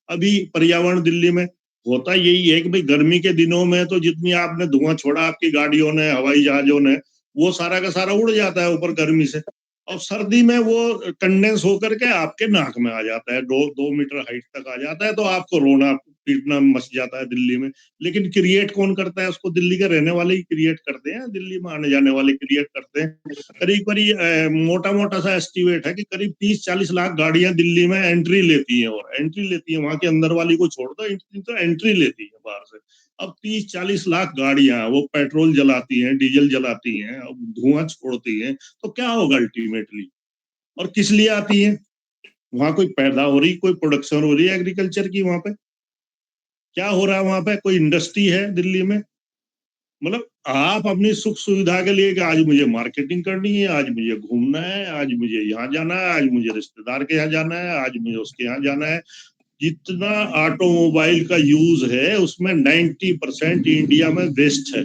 अभी पर्यावरण दिल्ली में होता यही है कि भाई गर्मी के दिनों में तो जितनी आपने धुआं छोड़ा आपकी गाड़ियों ने, हवाई जहाजों ने, वो सारा का सारा उड़ जाता है ऊपर गर्मी से, और सर्दी में वो कंडेंस होकर के आपके नाक में आ जाता है, 2 मीटर हाइट तक आ जाता है, तो आपको रोना पीटना मच जाता है दिल्ली में। लेकिन क्रिएट कौन करता है उसको? दिल्ली के रहने वाले ही क्रिएट करते हैं, दिल्ली में आने जाने वाले क्रिएट करते हैं। करीब करीब मोटा मोटा सा एस्टिमेट है कि करीब 30-40 लाख गाड़ियां दिल्ली में एंट्री लेती हैं, और एंट्री लेती हैं, वहां के अंदर वाली को छोड़ दो, तो एंट्री लेती है बाहर से। अब 30-40 लाख गाड़ियां वो पेट्रोल जलाती हैं, डीजल जलाती हैं, अब धुआं छोड़ती हैं, तो क्या होगा अल्टीमेटली? और किस लिए आती है? वहां कोई पैदा हो रही, कोई प्रोडक्शन हो रही है एग्रीकल्चर की? वहां पे क्या हो रहा है? वहां पे कोई इंडस्ट्री है दिल्ली में? मतलब आप अपनी सुख सुविधा के लिए कि आज मुझे मार्केटिंग करनी है, आज मुझे घूमना है, आज मुझे यहाँ जाना है, आज मुझे रिश्तेदार के यहाँ जाना है, आज मुझे उसके यहाँ जाना है। जितना ऑटोमोबाइल का यूज है उसमें 90% इंडिया में वेस्ट है।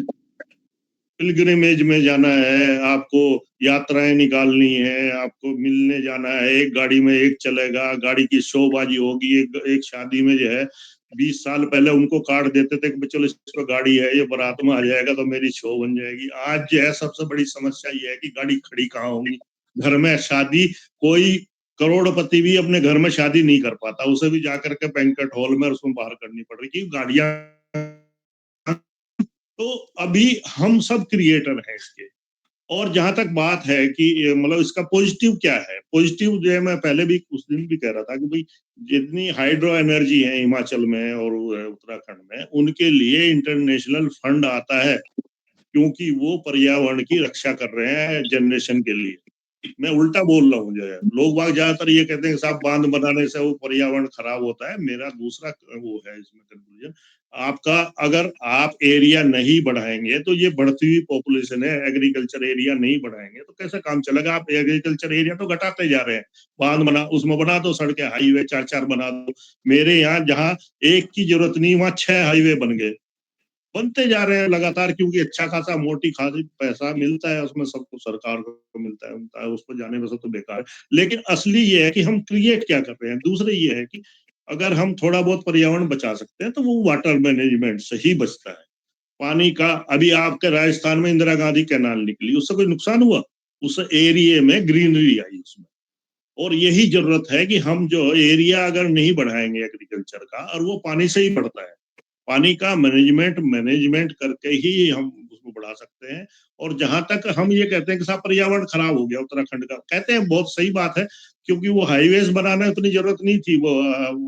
पिलग्रिमेज में जाना है, आपको यात्राएं निकालनी है, आपको मिलने जाना है, एक गाड़ी में एक चलेगा, गाड़ी की शोबाजी होगी। एक शादी में जो है 20 साल पहले उनको कार्ड देते थे कि चलो इस पर गाड़ी है, ये बारात में आ जाएगा तो मेरी शो बन जाएगी। आज जो है सबसे बड़ी समस्या ये है कि गाड़ी खड़ी कहाँ होंगी? घर में शादी, कोई करोड़पति भी अपने घर में शादी नहीं कर पाता, उसे भी जाकर के बैंक्वेट हॉल में उसमें बाहर करनी पड़ रही, क्योंकि गाड़ियां। तो अभी हम सब क्रिएटर हैं इसके। और जहां तक बात है कि मतलब इसका पॉजिटिव क्या है, पॉजिटिव जो है, मैं पहले भी उस दिन भी कह रहा था कि भाई जितनी हाइड्रो एनर्जी है हिमाचल में और उत्तराखंड में, उनके लिए इंटरनेशनल फंड आता है, क्योंकि वो पर्यावरण की रक्षा कर रहे हैं जनरेशन के लिए। मैं उल्टा बोल रहा हूँ जो है, लोग बाग ज्यादातर ये कहते हैं कि साहब बांध बनाने से वो पर्यावरण खराब होता है। मेरा दूसरा वो है इसमें कंक्लूजन, आपका अगर आप एरिया नहीं बढ़ाएंगे तो ये बढ़ती हुई पॉपुलेशन है, एग्रीकल्चर एरिया नहीं बढ़ाएंगे तो कैसे काम चलेगा? आप एग्रीकल्चर एरिया तो घटाते जा रहे हैं, बांध बना, उसमें बना दो सड़कें, हाईवे 4-4 बना दो। मेरे यहाँ जहाँ एक की जरूरत नहीं, वहां 6 हाईवे बन गए, बनते जा रहे हैं लगातार, क्योंकि अच्छा खासा मोटी खासी पैसा मिलता है उसमें, सबको सरकार को मिलता है, उस पर जाने में सब तो बेकार है। लेकिन असली ये है कि हम क्रिएट क्या कर रहे हैं। दूसरे ये है कि अगर हम थोड़ा बहुत पर्यावरण बचा सकते हैं तो वो वाटर मैनेजमेंट से ही बचता है। पानी का, अभी आपके राजस्थान में इंदिरा गांधी कैनाल निकली, उससे कोई नुकसान हुआ? उस एरिया में ग्रीनरी आई उसमें। और यही जरूरत है कि हम जो एरिया अगर नहीं बढ़ाएंगे एग्रीकल्चर का, और वो पानी से ही बढ़ता है, पानी का मैनेजमेंट करके ही हम उसको बढ़ा सकते हैं। और जहां तक हम ये कहते हैं कि साहब पर्यावरण खराब हो गया उत्तराखंड का, कहते हैं बहुत सही बात है, क्योंकि वो हाईवेज बनाना उतनी जरूरत नहीं थी, वो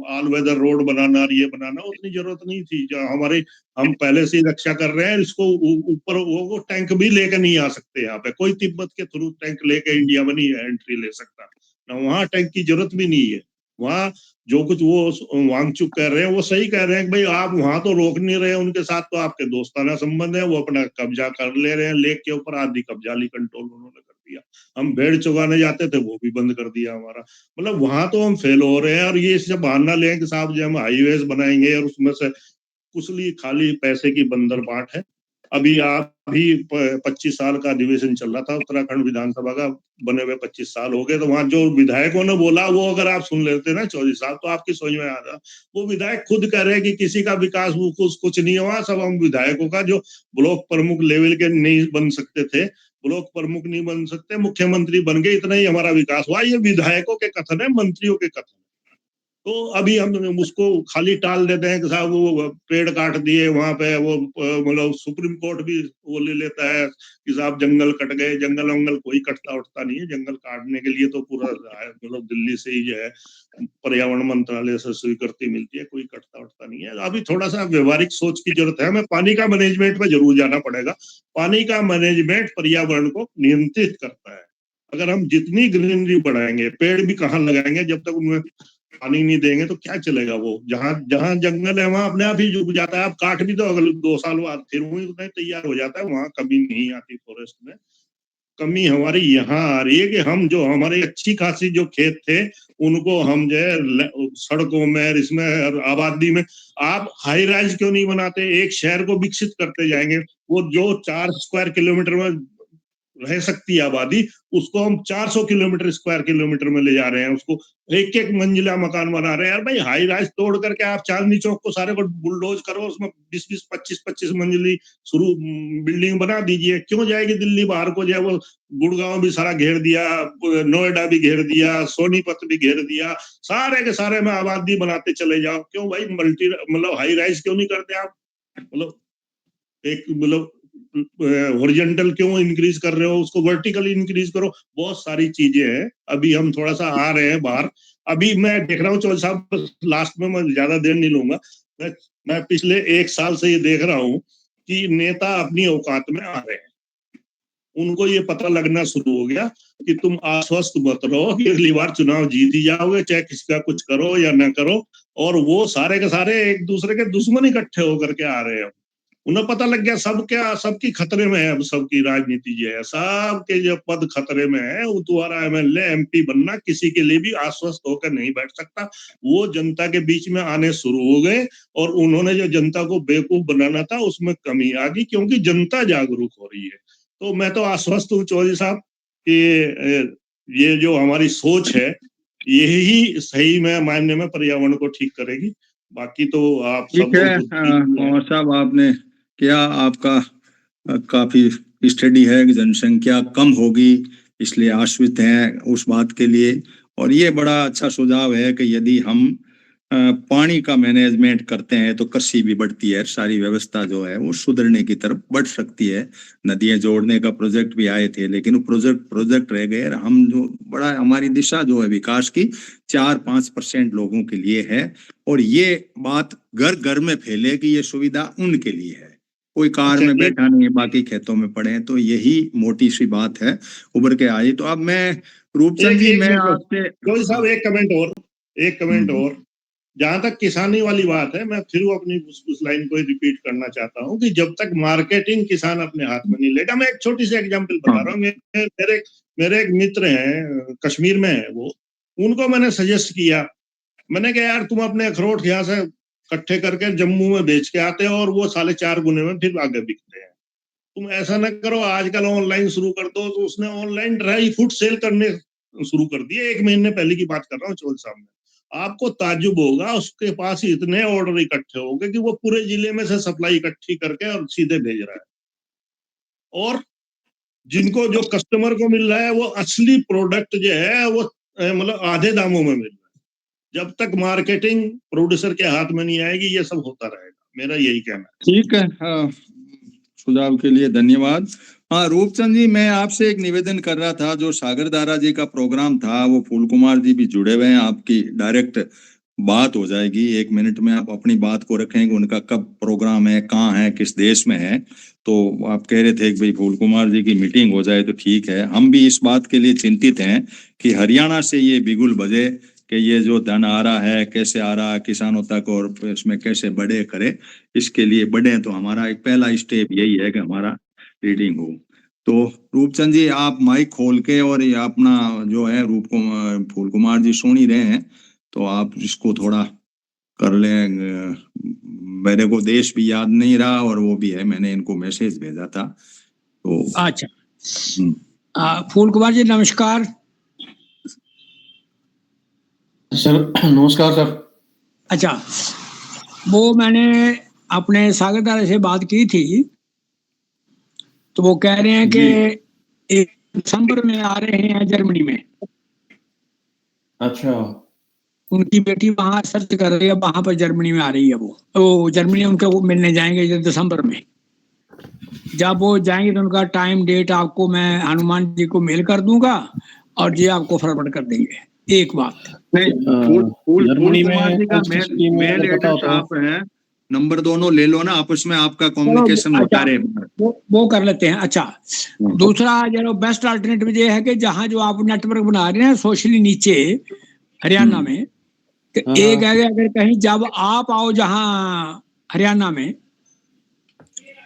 ऑल वेदर रोड बनाना और ये बनाना उतनी जरूरत नहीं थी। जो हमारे, हम पहले से ही रक्षा कर रहे हैं इसको, ऊपर वो टैंक भी लेकर नहीं आ सकते। यहाँ पे कोई तिब्बत के थ्रू टैंक लेके इंडिया में नहीं एंट्री ले सकता, ना वहाँ टैंक की जरूरत भी नहीं है। वहाँ जो कुछ वो वांगचुक कह रहे हैं वो सही कह रहे हैं कि भाई आप वहां तो रोक नहीं रहे, उनके साथ तो आपके दोस्ताना संबंध है, वो अपना कब्जा कर ले रहे हैं, लेक के ऊपर आधी कब्जा ली कंट्रोल उन्होंने कर दिया। हम भेड़ चुगाने जाते थे, वो भी बंद कर दिया हमारा। मतलब वहां तो हम फेल हो रहे हैं, और ये सब बहाना लें कि साहब जो हम हाईवेज बनाएंगे और उसमें से कुसली खाली पैसे की बंदरबाट है। अभी आप भी 25 साल का अधिवेशन चल रहा था उत्तराखंड विधानसभा का, बने हुए 25 साल हो गए, तो वहां जो विधायकों ने बोला वो अगर आप सुन लेते ना चौधरी साहब, तो आपकी समझ में आ रहा। वो विधायक खुद कह रहे हैं कि किसी का विकास कुछ नहीं हुआ, सब हम विधायकों का, जो ब्लॉक प्रमुख लेवल के नहीं बन सकते थे, ब्लॉक प्रमुख नहीं बन सकते, मुख्यमंत्री बन गए, इतना ही हमारा विकास हुआ। ये विधायकों के कथन है, मंत्रियों के कथन। तो अभी हम उसको खाली टाल देते हैं कि साहब वो पेड़ काट दिए वहां पे, वो मतलब सुप्रीम कोर्ट भी वो ले लेता है कि साहब जंगल कट गए। जंगल वंगल कोई कटता उठता नहीं है, जंगल काटने के लिए तो पूरा मतलब दिल्ली से ही जो है पर्यावरण मंत्रालय से स्वीकृति मिलती है, कोई कटता उठता नहीं है। अभी थोड़ा सा व्यवहारिक सोच की जरूरत है, हमें पानी का मैनेजमेंट में जरूर जाना पड़ेगा। पानी का मैनेजमेंट पर्यावरण को नियंत्रित करता है। अगर हम जितनी ग्रीनरी बढ़ाएंगे, पेड़ भी कहाँ लगाएंगे जब तक उनमें पानी नहीं देंगे तो क्या चलेगा। वो जहां जहां जंगल है वहां अपने आप ही झुक जाता है। आप काट भी दो, अगले 2 साल बाद फिर वही उतना ही तैयार हो जाता है, वहां कमी नहीं आती फॉरेस्ट में। कमी हमारी यहाँ आ रही है कि हम जो हमारे अच्छी खासी जो खेत थे उनको हम जो है सड़कों में, इसमें आबादी में, आप हाई राइज क्यों नहीं बनाते। एक शहर को विकसित करते जाएंगे, वो जो 4 स्क्वायर किलोमीटर में रह सकती है आबादी, उसको हम 400 किलोमीटर स्क्वायर किलोमीटर में ले जा रहे हैं। उसको एक एक मंजिला मकान बना रहे हैं। यार भाई, हाई राइज तोड़ करके आप चांदनी चौक को सारे को बुलडोज करो, उसमें 20-20, 25-25 मंजिली शुरू बिल्डिंग बना दीजिए। क्यों जाएगी दिल्ली बाहर को, जो है वो गुड़गांव भी सारा घेर दिया, नोएडा भी घेर दिया, सोनीपत भी घेर दिया, सारे के सारे में आबादी बनाते चले जाओ। क्यों भाई मतलब हाई राइज क्यों नहीं करते आप। मतलब एक मतलब हॉरिजॉन्टल क्यों इंक्रीज कर रहे हो, उसको वर्टिकली इंक्रीज करो। बहुत सारी चीजें हैं। अभी हम थोड़ा सा आ रहे हैं बाहर। अभी मैं देख रहा हूँ चौधरी साहब, लास्ट में मैं ज्यादा देर नहीं लूंगा। मैं पिछले 1 साल से ये देख रहा हूँ कि नेता अपनी औकात में आ रहे हैं। उनको ये पता लगना शुरू हो गया कि तुम आश्वस्त मत रहो कि अगली बार चुनाव जीत ही जाओगे, चाहे किसका कुछ करो या न करो। और वो सारे के सारे एक दूसरे के दुश्मन इकट्ठे होकर के आ रहे हैं। उन्हें पता लग गया सब क्या, सबकी खतरे में है। अब सबकी राजनीति जो है, सबके जो पद खतरे में है। वो तुम्हारा एमएलए एमपी बनना किसी के लिए भी आश्वस्त होकर नहीं बैठ सकता। वो जनता के बीच में आने शुरू हो गए, और उन्होंने जो जनता को बेवकूफ बनाना था उसमें कमी आ गई, क्योंकि जनता जागरूक हो रही है। तो मैं तो आश्वस्त हूँ चौधरी साहब कि ये जो हमारी सोच है, यही सही में मायने में पर्यावरण को ठीक करेगी। बाकी तो आप सब ठीक है लोग बुद्धिजीवी हैं। कुमार साहब, आपने क्या, आपका काफी स्टडी है कि जनसंख्या कम होगी, इसलिए आश्वस्त हैं उस बात के लिए। और ये बड़ा अच्छा सुझाव है कि यदि हम पानी का मैनेजमेंट करते हैं तो कृषि भी बढ़ती है, सारी व्यवस्था जो है वो सुधरने की तरफ बढ़ सकती है। नदियां जोड़ने का प्रोजेक्ट भी आए थे, लेकिन वो प्रोजेक्ट रह गए। और हम जो बड़ा, हमारी दिशा जो है विकास की 4-5% लोगों के लिए है। और ये बात घर घर में फैले कि ये सुविधा उनके लिए है। कोई कार अच्छा, में एक बैठा नहीं है, बाकी खेतों में पड़े हैं। तो यही मोटी सी बात है उभर के आई। तो अब मैं, रूपचंद जी, एक मैं मिनट आपसे, चौधरी साहब, हाँ, एक कमेंट और। जहां तक किसानी वाली बात है, मैं फिर वो अपनी उस लाइन को रिपीट करना चाहता हूँ कि जब तक मार्केटिंग किसान अपने हाथ में नहीं लेगा। मैं एक छोटी सी एग्जांपल बता हाँ, रहा हूँ। मेरे एक मित्र हैं, कश्मीर में है वो। उनको मैंने सजेस्ट किया, मैंने कहा यार तुम अपने अखरोट यहाँ से इकट्ठे करके जम्मू में बेच के आते हो, और वो 4.5 गुने में फिर आगे बिकते हैं। तुम ऐसा ना करो, आजकल ऑनलाइन शुरू कर दो। तो उसने ऑनलाइन ड्राई फ्रूट सेल करने शुरू कर दिए। 1 महीने पहले की बात कर रहा हूँ चौधरी साहब में। आपको ताज्जुब होगा, उसके पास इतने ऑर्डर इकट्ठे हो गए कि वो पूरे जिले में से सप्लाई इकट्ठी करके और सीधे भेज रहा है। और जिनको, जो कस्टमर को मिल रहा है, वो असली प्रोडक्ट जो है वो मतलब आधे दामों में मिल रहा है। जब तक मार्केटिंग प्रोड्यूसर के हाथ में नहीं आएगी, ये सब होता रहेगा। मेरा यही कहना है। ठीक है। हाँ, सुझाव के लिए धन्यवाद। हाँ रूपचंद जी, मैं आपसे एक निवेदन कर रहा था। जो सागरदारा जी का प्रोग्राम था, वो फूल कुमार जी भी जुड़े हुए हैं, आपकी डायरेक्ट बात हो जाएगी। 1 मिनट में आप अपनी बात को रखेंगे, उनका कब प्रोग्राम है, कहाँ है, किस देश में है। तो आप कह रहे थे कि भाई फूल कुमार जी की मीटिंग हो जाए तो ठीक है। हम भी इस बात के लिए चिंतित हैं कि हरियाणा से ये बिगुल बजे कि ये जो धन आ रहा है कैसे आ रहा है किसानों तक, और इसमें कैसे बड़े करे। इसके लिए बढ़े तो हमारा एक पहला स्टेप यही है कि हमारा रीडिंग हो। तो रूपचंद जी आप माइक खोल के और ये अपना जो है फूल कुमार जी सुन ही रहे हैं, तो आप इसको थोड़ा कर लें। मेरे को देश भी याद नहीं रहा और वो भी है, मैंने इनको मैसेज भेजा था तो। अच्छा, फूल कुमार जी नमस्कार। सर नमस्कार सर। अच्छा, वो मैंने अपने सागरदारा से बात की थी, तो वो कह रहे हैं कि 1 दिसंबर में आ रहे हैं जर्मनी में। अच्छा, उनकी बेटी वहां सर्च कर रही है, वहां पर जर्मनी में आ रही है वो जर्मनी उनके वो मिलने जाएंगे दिसंबर में। जब वो जाएंगे तो उनका टाइम डेट आपको मैं हनुमान जी को मेल कर दूंगा और जी आपको फॉरवर्ड कर देंगे। एक बात नहीं, फूल जर्मनी में कुमार जी का HSP में मेल अगर पता हो एड्रेस तो। आप है, नंबर दोनों ले लो ना, आपस में आपका कम्युनिकेशन होता रहे। वो कर लेते हैं। अच्छा, दूसरा जो बेस्ट अल्टरनेटिव ये है कि जहां जो आप नेटवर्क बना रहे हैं सोशली नीचे हरियाणा में, तो एक है कि अगर कहीं जब आप आओ जहां हरियाणा में,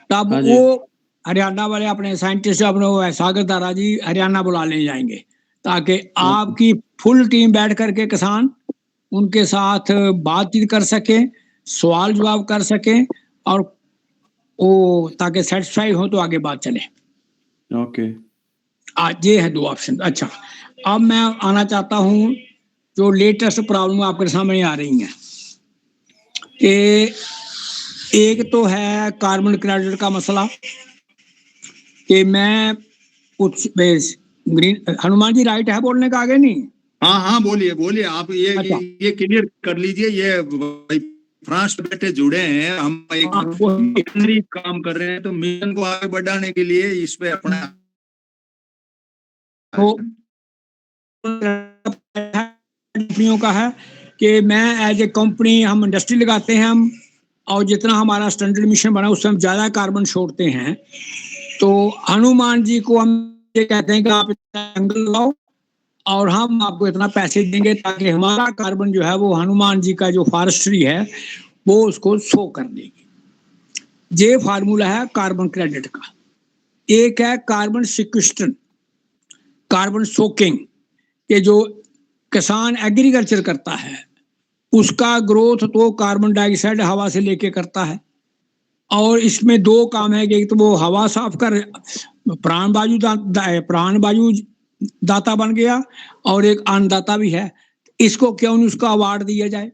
तब वो हरियाणा वाले अपने साइंटिस्ट अपने वो सागरदारा जी हरियाणा बुला ले जाएंगे, ताकि आपकी फुल टीम बैठ करके किसान उनके साथ बातचीत कर सके, सवाल जवाब कर सके, और वो ताकि सेटिस्फाई हो तो आगे बात चले। ओके, आज ये है 2 ऑप्शन। अच्छा, अब मैं आना चाहता हूँ जो लेटेस्ट प्रॉब्लम आपके सामने आ रही हैं, कि एक तो है कार्बन क्रेडिट का मसला, कि मैं कुछ ग्रीन हनुमान जी राइट है बोलने का, आगे नहीं। हाँ हाँ बोलिए बोलिए आप, अच्छा। ये क्लियर कर लीजिए। ये फ्रांस में बैठे जुड़े हैं, हम एक मिशनरी काम कर रहे हैं, तो मिशन को आगे बढ़ाने के लिए इस पे अपना कंपनियों का है कि मैं एज ए कंपनी हम इंडस्ट्री लगाते हैं हम, और जितना हमारा स्टैंडर्ड मिशन बना उससे हम ज्यादा कार्बन छोड़ते हैं। तो हनुमान जी को हम ये कहते हैं कि आप जंगल लगाओ और हम आपको इतना पैसे देंगे ताकि हमारा कार्बन जो है वो हनुमान जी का जो फॉरेस्ट्री है वो उसको शो कर देगी। ये फार्मूला है कार्बन क्रेडिट का। एक है कार्बन सिक्वेस्ट्रेशन, कार्बन सोकिंग, के जो किसान एग्रीकल्चर करता है उसका ग्रोथ तो कार्बन डाइऑक्साइड हवा से लेके करता है, और इसमें 2 काम है कि एक तो वो हवा साफ कर प्राण वायु दाता बन गया, और एक अन्नदाता भी है। इसको क्यों नहीं उसका अवार्ड दिया जाए।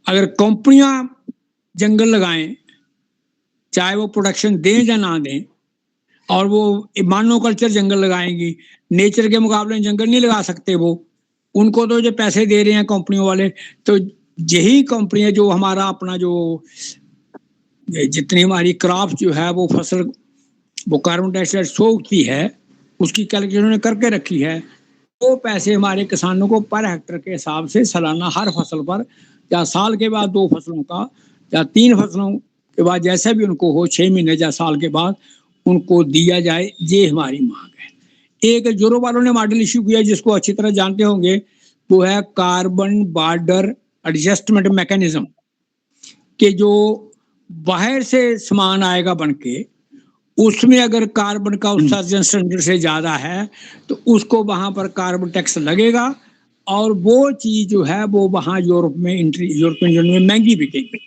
अगर कंपनियां जंगल लगाएं, चाहे वो प्रोडक्शन दें या ना दें, और वो मोनोकल्चर जंगल लगाएंगी, नेचर के मुकाबले जंगल नहीं लगा सकते वो, उनको तो जो पैसे दे रहे हैं कंपनियों वाले, तो यही कंपनियां जो हमारा अपना जो जितनी हमारी क्रॉप जो है वो फसल वो कार्बन डाइऑक्साइड सोखती है उसकी कैलकुलेशन उन्होंने करके रखी है। वो पैसे हमारे किसानों को पर हेक्टर के हिसाब से सालाना हर फसल पर, या साल के बाद 2 फसलों का, या 3 फसलों के बाद, जैसा भी उनको हो 6 महीने या साल के बाद उनको दिया जाए, ये हमारी मांग है। एक यूरोप वालों ने मॉडल इश्यू किया जिसको अच्छी तरह जानते होंगे, वो है कार्बन बॉर्डर एडजस्टमेंट मैकेनिज्म, कि जो बाहर से सामान आएगा बनके उसमें अगर कार्बन का उत्सर्जन स्टैंडर्ड से ज्यादा है तो उसको वहां पर कार्बन टैक्स लगेगा, और वो चीज जो है वो वहां यूरोपियन यूनियन में महंगी बिकेगी।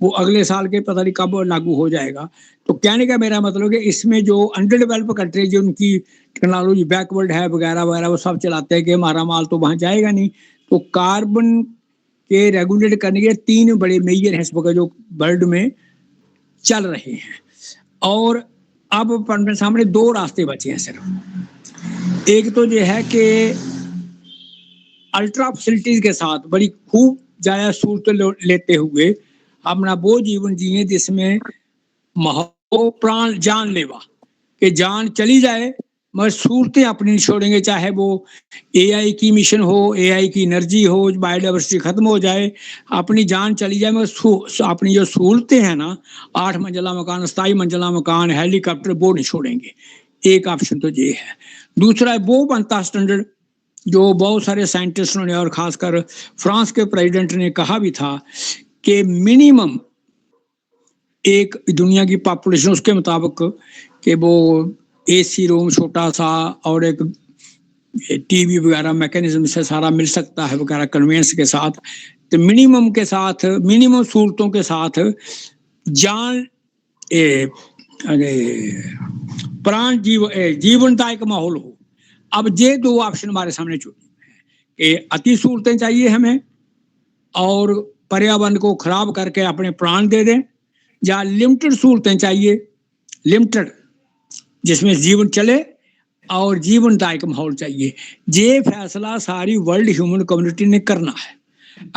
वो अगले साल के पता नहीं कब लागू हो जाएगा। तो कहने का मेरा मतलब कि इसमें जो अंडर डेवलप कंट्री जो उनकी टेक्नोलॉजी बैकवर्ड है वगैरह वगैरह, वो सब चलाते हैं कि हमारा माल तो वहां जाएगा नहीं। तो कार्बन के रेगुलेट करने के 3 बड़े मेजर हैं इस वक्त जो वर्ल्ड में चल रहे हैं, और अब अपने सामने 2 रास्ते बचे हैं सिर्फ। एक तो ये है कि अल्ट्रा फैसिलिटीज के साथ बड़ी खूब ज्यादा सूरत लेते हुए अपना वो जीवन जिए जिसमें प्राण जान लेवा, कि जान चली जाए मगर सूरतें अपनी नहीं छोड़ेंगे, चाहे वो एआई की मिशन हो, एआई की एनर्जी हो, बायोडाइवर्सिटी खत्म हो जाए, अपनी जान चली जाए मगर अपनी जो सहूलतें हैं ना, 8 मंजिला मकान, 27 मंजिला मकान, हेलीकॉप्टर, वो नहीं छोड़ेंगे। एक ऑप्शन तो ये है। दूसरा वो बनता स्टैंडर्ड जो बहुत सारे साइंटिस्टों ने और खासकर फ्रांस के प्रेसिडेंट ने कहा भी था कि मिनिमम एक दुनिया की पॉपुलेशन उसके मुताबिक कि वो एसी रूम छोटा सा और एक टीवी वगैरह मैकेनिज्म से सारा मिल सकता है वगैरह कन्वेंस के साथ, तो मिनिमम के साथ मिनिमम सहूलतों के साथ जान प्राण जीवनदायक माहौल हो। अब ये दो ऑप्शन हमारे सामने कि अति सहूलतें चाहिए हमें और पर्यावरण को खराब करके अपने प्राण दे दें, या लिमिटेड सहूलतें चाहिए, लिमिटेड जिसमें जीवन चले और जीवनदायक माहौल चाहिए। ये फैसला सारी वर्ल्ड ह्यूमन कम्युनिटी ने करना है।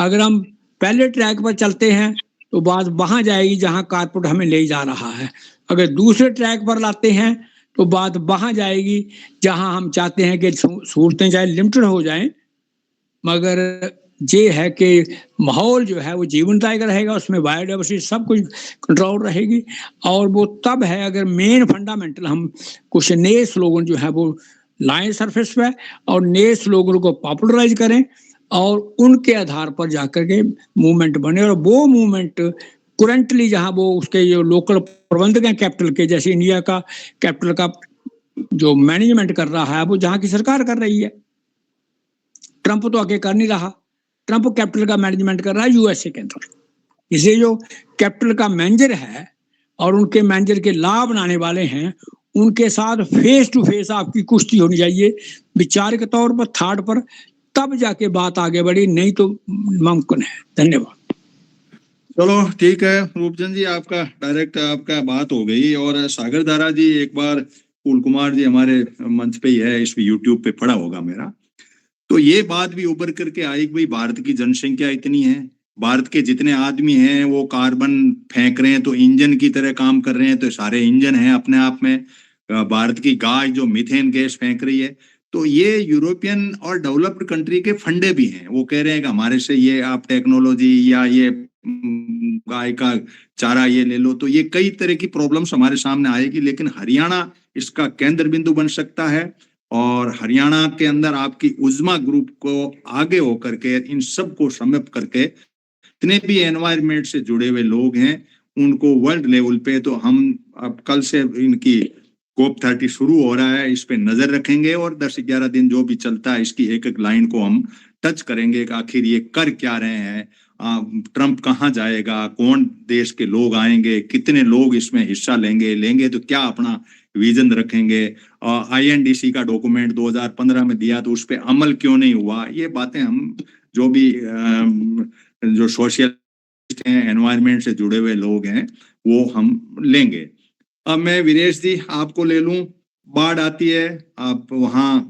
अगर हम पहले ट्रैक पर चलते हैं तो बात वहां जाएगी जहां कारपोरेट हमें ले जा रहा है। अगर दूसरे ट्रैक पर लाते हैं तो बात वहां जाएगी जहां हम चाहते हैं कि सहूलतें चाहे लिमिटेड हो जाएं, मगर ये है कि माहौल जो है वो जीवनदायक रहेगा, उसमें बायोडाइवर्सिटी सब कुछ कंट्रोल रहेगी। और वो तब है अगर मेन फंडामेंटल हम कुछ नए स्लोगन जो है वो लाएं सरफेस पे और नए स्लोगन को पॉपुलराइज करें और उनके आधार पर जाकर के मूवमेंट बने। और वो मूवमेंट करंटली जहां वो उसके जो लोकल प्रबंधक हैं कैपिटल के, जैसे इंडिया का कैपिटल का जो मैनेजमेंट कर रहा है वो जहां की सरकार कर रही है। ट्रंप तो आगे कर नहीं रहा, ट्रंप कैपिटल का मैनेजमेंट कर रहा है यूएसए के अंदर। इसलिए जो कैपिटल का मैनेजर है और उनके मैनेजर के लॉ बनाने वाले हैं, उनके साथ फेस टू फेस आपकी कुश्ती होनी चाहिए विचार के तौर पर, थॉट पर, तब जाके बात आगे बढ़ी, नहीं तो मुमकिन है। धन्यवाद। चलो ठीक है रूपचंद जी, आपका डायरेक्ट आपका बात हो गई। और सागर धारा जी, एक बार फूल कुमार जी हमारे मंच पे ही है, इस यूट्यूब पे पड़ा होगा मेरा, तो ये बात भी उभर करके आई कि भाई भारत की जनसंख्या इतनी है, भारत के जितने आदमी हैं वो कार्बन फेंक रहे हैं तो इंजन की तरह काम कर रहे हैं, तो सारे इंजन हैं अपने आप में। भारत की गाय जो मीथेन गैस फेंक रही है, तो ये यूरोपियन और डेवलप्ड कंट्री के फंडे भी हैं। वो कह रहे हैं कि हमारे से ये आप टेक्नोलॉजी या ये गाय का चारा ये ले लो, तो ये कई तरह की प्रॉब्लम्स हमारे सामने आएगी। लेकिन हरियाणा इसका केंद्र बिंदु बन सकता है और हरियाणा के अंदर आपकी उज्मा ग्रुप को आगे होकर के इन सब को समेट करके जितने भी एनवायरमेंट से जुड़े हुए लोग हैं उनको वर्ल्ड लेवल पे, तो हम अब कल से इनकी COP30 शुरू हो रहा है, इस पे नजर रखेंगे और 10-11 दिन जो भी चलता है इसकी एक एक लाइन को हम टच करेंगे कि आखिर ये कर क्या रहे हैं, ट्रंप कहाँ जाएगा, कौन देश के लोग आएंगे, कितने लोग इसमें हिस्सा लेंगे तो क्या अपना विजन रखेंगे। INDC का डॉक्यूमेंट 2015 में दिया तो उस पर अमल क्यों नहीं हुआ, ये बातें हम जो भी जो सोशलिस्ट हैं, एनवायरमेंट से जुड़े हुए लोग हैं, वो हम लेंगे। अब मैं वीरेश जी आपको ले लूं। बाढ़ आती है, आप वहां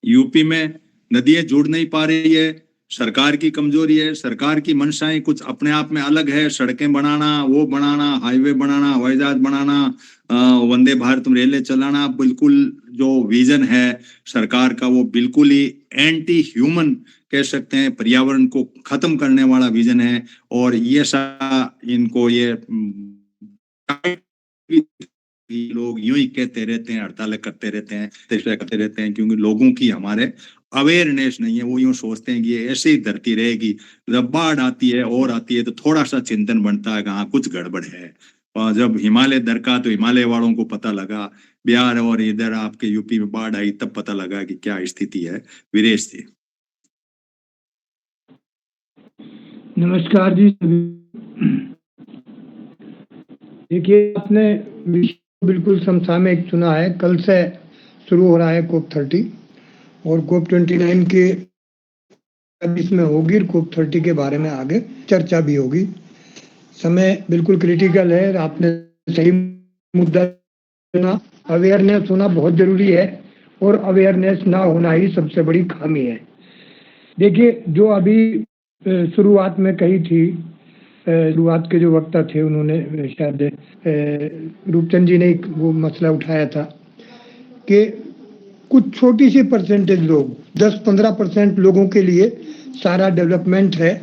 यूपी में नदियां जुड़ नहीं पा रही है, सरकार की कमजोरी है, सरकार की मंशाएं कुछ अपने आप में अलग है, सड़कें बनाना, वो बनाना, हाईवे बनाना, हवाई जहाज बनाना, वंदे भारत रेलें चलाना, बिल्कुल जो विजन है सरकार का वो बिल्कुल ही एंटी ह्यूमन कह सकते हैं, पर्यावरण को खत्म करने वाला विजन है। और ये सा इनको ये लोग यूं ही कहते रहते हैं, हड़तालें करते रहते हैं, करते रहते हैं, क्योंकि लोगों की हमारे अवेयरनेस नहीं है। वो यूं सोचते हैं कि ये ऐसे ही धरती रहेगी, जब बाढ़ आती है और आती है तो थोड़ा सा चिंतन बनता है कि हाँ कुछ गड़बड़ है। और जब हिमालय दरका तो हिमालय वालों को पता लगा, बिहार और इधर आपके यूपी में बाढ़ आई तब पता लगा कि क्या स्थिति है। वीरेश जी नमस्कार जी। देखिए, आपने बिल्कुल समसामयिक चुना है। कल से शुरू हो रहा है COP30 और COP29 के इसमें होगी, COP30 के बारे में आगे चर्चा भी होगी। समय बिल्कुल क्रिटिकल है, आपने सही मुद्दा चुना। अवेयरनेस होना बहुत जरूरी है और अवेयरनेस ना होना ही सबसे बड़ी खामी है। देखिए, जो अभी शुरुआत में कही थी, शुरुआत के जो वक्ता थे उन्होंने शायद रूपचंद जी ने वो मसला उठाया था कि कुछ छोटी सी परसेंटेज लोग, 10-15% लोगों के लिए सारा डेवलपमेंट है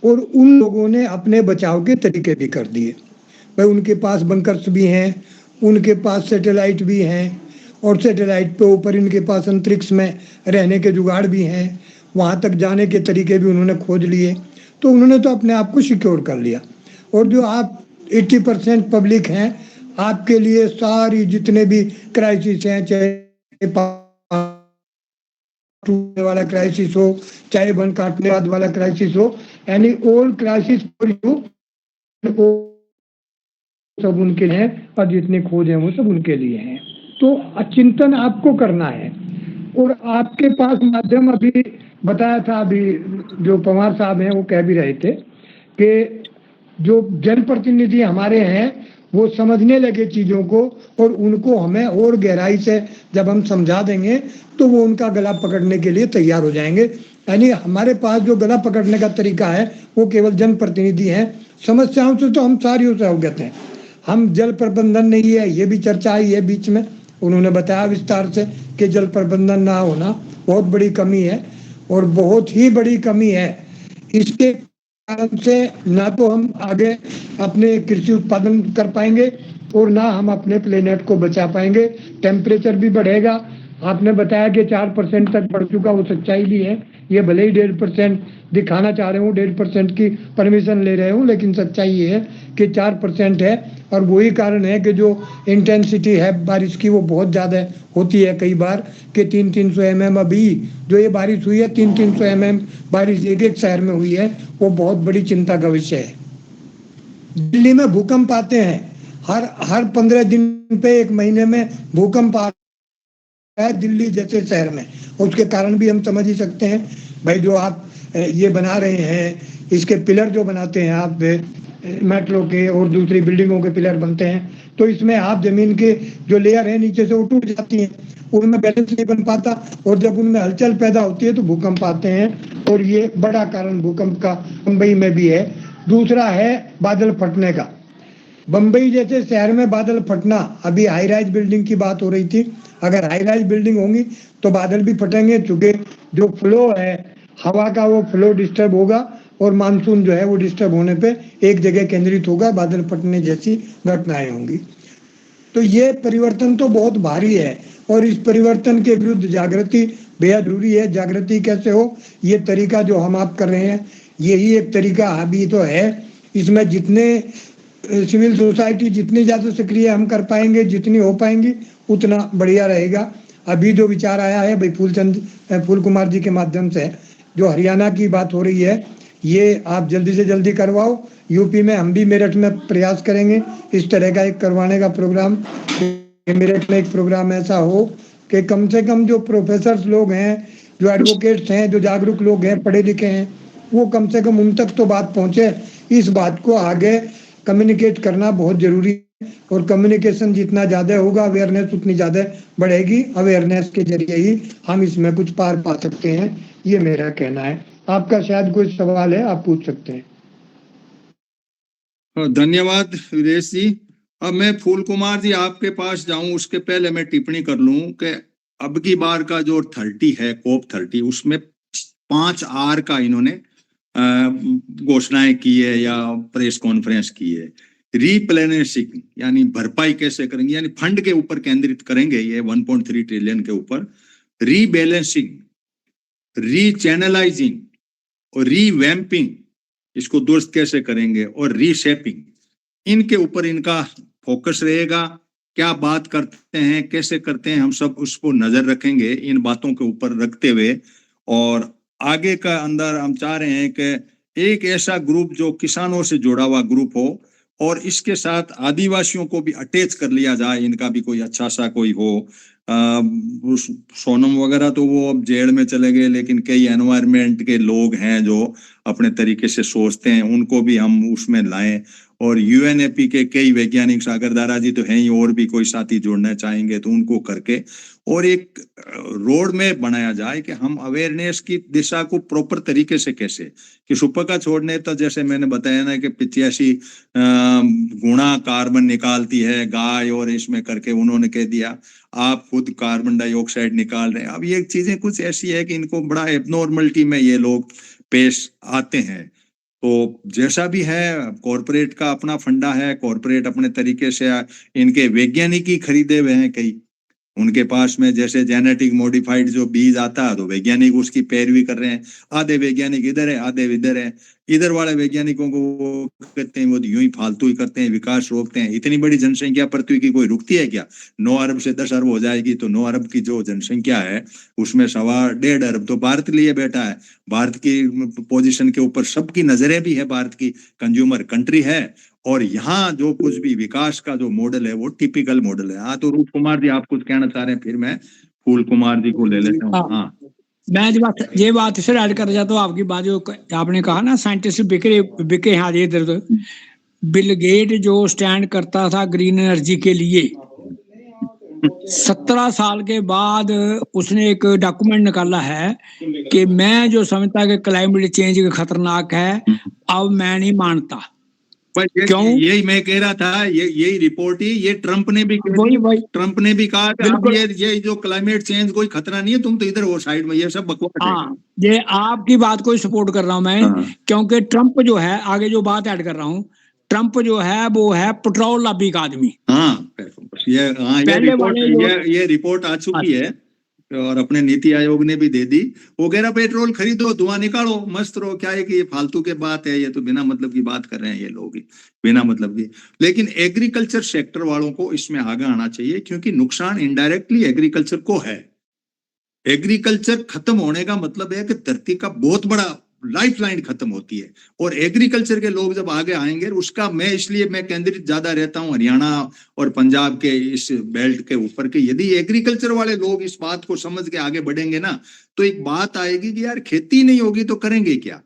और उन लोगों ने अपने बचाव के तरीके भी कर दिए। भाई उनके पास बंकर्स भी हैं, उनके पास सैटेलाइट भी हैं और सैटेलाइट पे ऊपर इनके पास अंतरिक्ष में रहने के जुगाड़ भी हैं, वहाँ तक जाने के तरीके भी उन्होंने खोज लिए, तो उन्होंने तो अपने आप को सिक्योर कर लिया। और जो आप 80% पब्लिक हैं। आपके लिए सारी जितने भी क्राइसिस हैं, चाहे टूटने वाला क्राइसिस हो, चाहे वन काटने वाला क्राइसिस हो, यानी ऑल क्राइसिस फॉर यू, सब उनके लिए हैं और जितनी खोज है वो सब उनके लिए हैं। तो चिंतन आपको करना है और आपके पास माध्यम अभी बताया था, अभी जो पवार साहब हैं वो कह भी रहे थे कि जो जनप्रतिनिधि हमारे हैं वो समझने लगे चीजों को और उनको हमें और गहराई से जब हम समझा देंगे तो वो उनका गला पकड़ने के लिए तैयार हो जाएंगे। यानी हमारे पास जो गला पकड़ने का तरीका है वो केवल जनप्रतिनिधि हैं। समस्याओं से तो हम सारियों से अवगत हैं। हम जल प्रबंधन नहीं है, ये भी चर्चा आई है बीच में, उन्होंने बताया विस्तार से कि जल प्रबंधन ना होना बहुत बड़ी कमी है और बहुत ही बड़ी कमी है। इसके कारण से ना तो हम आगे अपने कृषि उत्पादन कर पाएंगे और ना हम अपने प्लेनेट को बचा पाएंगे। टेम्परेचर भी बढ़ेगा। आपने बताया कि 4% तक बढ़ चुका, वो सच्चाई भी है। ये भले ही 1.5% दिखाना चाह रहे हूँ, 1.5% की परमिशन ले रहे हूँ, लेकिन सच्चाई ये है कि 4% है। और वही कारण है कि जो इंटेंसिटी है बारिश की वो बहुत ज़्यादा होती है कई बार, कि 300-300 mm अभी जो ये बारिश हुई है, 300-300 mm बारिश एक शहर में हुई है, वो बहुत बड़ी चिंता का विषय है। दिल्ली में भूकंप आते हैं, हर 15 दिन पे, एक महीने में भूकंप आ है दिल्ली जैसे शहर में। उसके कारण भी हम समझ ही सकते हैं भाई, जो आप ये बना रहे हैं, इसके पिलर जो बनाते हैं आप मेट्रो के और दूसरी बिल्डिंगों के पिलर बनते हैं, तो इसमें आप जमीन के जो लेयर है नीचे से वो टूट जाती हैं, उनमें बैलेंस नहीं बन पाता और जब उनमें हलचल पैदा होती है तो भूकंप आते हैं। और ये बड़ा कारण भूकंप का मुंबई में भी है। दूसरा है बादल फटने का। बंबई जैसे शहर में बादल फटना, अभी हाई राइज बिल्डिंग की बात हो रही थी, अगर हाई राइज बिल्डिंग होंगी तो बादल भी फटेंगे, चूंकि जो फ्लो है हवा का वो फ्लो डिस्टर्ब होगा और मानसून जो है वो डिस्टर्ब होने पे एक जगह केंद्रित होगा, बादल फटने जैसी घटनाएं होंगी। तो ये परिवर्तन तो बहुत भारी है और इस परिवर्तन के विरुद्ध जागृति बेहद जरूरी है। जागृति कैसे हो, ये तरीका जो हम आप कर रहे हैं यही एक तरीका अभी तो है। इसमें जितने सिविल सोसाइटी जितनी ज़्यादा सक्रिय हम कर पाएंगे, जितनी हो पाएंगी उतना बढ़िया रहेगा। अभी जो विचार आया है भाई फूल कुमार जी के माध्यम से, जो हरियाणा की बात हो रही है, ये आप जल्दी से जल्दी करवाओ। यूपी में हम भी मेरठ में प्रयास करेंगे इस तरह का एक करवाने का प्रोग्राम। मेरठ में एक प्रोग्राम ऐसा हो कि कम से कम जो प्रोफेसर लोग हैं, जो एडवोकेट्स हैं, जो जागरूक लोग हैं, पढ़े लिखे हैं, वो कम से कम उन तक तो बात पहुंचे। इस बात को आगे कम्युनिकेट करना बहुत जरूरी है और कम्युनिकेशन जितना ज़्यादा होगा, अवेयरनेस उतनी ज़्यादा बढ़ेगी। अवेयरनेस के जरिए ही हम इसमें कुछ पार पा सकते हैं, ये मेरा कहना है। आपका शायद कोई सवाल है, आप पूछ सकते हैं। धन्यवाद विदेश जी। अब मैं फूल कुमार जी आपके पास जाऊं उसके पहले मैं टिप्पणी कर लूं कि अब की बार का जो 30 है, COP30, उसमें 5R का इन्होंने घोषणाएं की है या प्रेस कॉन्फ्रेंस की है। रीप्लेनिशिंग यानी भरपाई कैसे करेंगे, यानी फंड के ऊपर केंद्रित करेंगे ये 1.3 ट्रिलियन के ऊपर। रीबैलेंसिंग, रीचैनलाइजिंग और रीवैम्पिंग, इसको दुरुस्त कैसे करेंगे, और रीशेपिंग, इनके ऊपर इनका फोकस रहेगा। क्या बात करते हैं, कैसे करते हैं, हम सब उसको नजर रखेंगे इन बातों के ऊपर रखते हुए। और आगे का अंदर हम चाह रहे हैं कि एक ऐसा ग्रुप जो किसानों से जुड़ा हुआ ग्रुप हो और इसके साथ आदिवासियों को भी अटैच कर लिया जाए, इनका भी कोई अच्छा सा कोई हो। सोनम वगैरह तो वो अब जेल में चले गए, लेकिन कई एनवायरनमेंट के लोग हैं जो अपने तरीके से सोचते हैं, उनको भी हम उसमें लाएं। और यूएनएपी के कई वैज्ञानिक, सागर दारा जी तो हैं ही, और भी कोई साथी जोड़ना चाहेंगे तो उनको करके और एक रोड में बनाया जाए कि हम अवेयरनेस की दिशा को प्रॉपर तरीके से कैसे, कि सुपका छोड़ने तो जैसे मैंने बताया ना कि 85 गुणा कार्बन निकालती है गाय, और इसमें करके उन्होंने कह दिया आप खुद कार्बन डाइऑक्साइड निकाल रहे हैं। अब ये चीजें कुछ ऐसी है कि इनको बड़ा एबनॉर्मलिटी में ये लोग पेश आते हैं। तो जैसा भी है, कॉरपोरेट का अपना फंडा है, कॉरपोरेट अपने तरीके से इनके वैज्ञानिक ही खरीदे हुए हैं कई, उनके पास में जैसे जेनेटिक मॉडिफाइड जो बीज आता है तो वैज्ञानिक उसकी पैरवी कर रहे हैं। आधे वैज्ञानिक इधर है, आधे इधर है, इधर वाले वैज्ञानिकों को वो कहते हैं वो यूं ही फालतू ही करते हैं, विकास रोकते हैं। इतनी बड़ी जनसंख्या पृथ्वी की कोई रुकती है क्या? 9 अरब से 10 अरब हो जाएगी तो 9 अरब की जो जनसंख्या है उसमें 1.5 अरब तो भारत लिए बैठा है। भारत की पोजीशन के ऊपर सबकी नजरें भी है, भारत की कंज्यूमर कंट्री है। और यहाँ जो कुछ भी विकास का जो मॉडल है वो टिपिकल मॉडल है। हाँ, तो रूप कुमार जी आप कुछ कहना चाह रहे हैं, फिर मैं फूल कुमार जी को ले लेता हूँ। हाँ, मैं ये बात इसे ऐड कर जाता हूँ, आपकी बात जो आपने कहा ना साइंटिस्ट बिके यहाँ इधर उधर। बिल गेट जो स्टैंड करता था ग्रीन एनर्जी के लिए, 17 साल के बाद उसने एक डॉक्यूमेंट निकाला है कि मैं जो समझता कि क्लाइमेट चेंज खतरनाक है, अब मैं नहीं मानता। क्यों? यही मैं कह रहा था, यही रिपोर्ट ही ये ट्रम्प ने भी ट्रम्प ने भी कहा कि अब ये जो क्लाइमेट चेंज कोई खतरा नहीं है, तुम तो इधर हो साइड में, ये सब बकवास है। हाँ, ये आपकी बात को सपोर्ट कर रहा हूं मैं। हाँ। क्योंकि ट्रम्प जो है, आगे जो बात ऐड कर रहा हूं, ट्रम्प जो है वो है पेट्रोल लॉबी का आदमी। हाँ, ये रिपोर्ट आ चुकी है और अपने नीति आयोग ने भी दे दी। वो कह रहा पेट्रोल खरीदो, धुआं निकालो, मस्त रहो। क्या है कि ये फालतू के बात है, ये तो बिना मतलब की बात कर रहे हैं ये लोग, बिना मतलब की। लेकिन एग्रीकल्चर सेक्टर वालों को इसमें आगे आना चाहिए, क्योंकि नुकसान इनडायरेक्टली एग्रीकल्चर को है। एग्रीकल्चर खत्म होने का मतलब है कि धरती का बहुत बड़ा लाइफ लाइन खत्म होती है। और एग्रीकल्चर के लोग जब आगे आएंगे, उसका इसलिए मैं केंद्रित ज्यादा रहता हूं हरियाणा और पंजाब के इस बेल्ट के ऊपर के। यदि एग्रीकल्चर वाले लोग इस बात को समझ के आगे बढ़ेंगे ना, तो एक बात आएगी कि यार खेती नहीं होगी तो करेंगे क्या,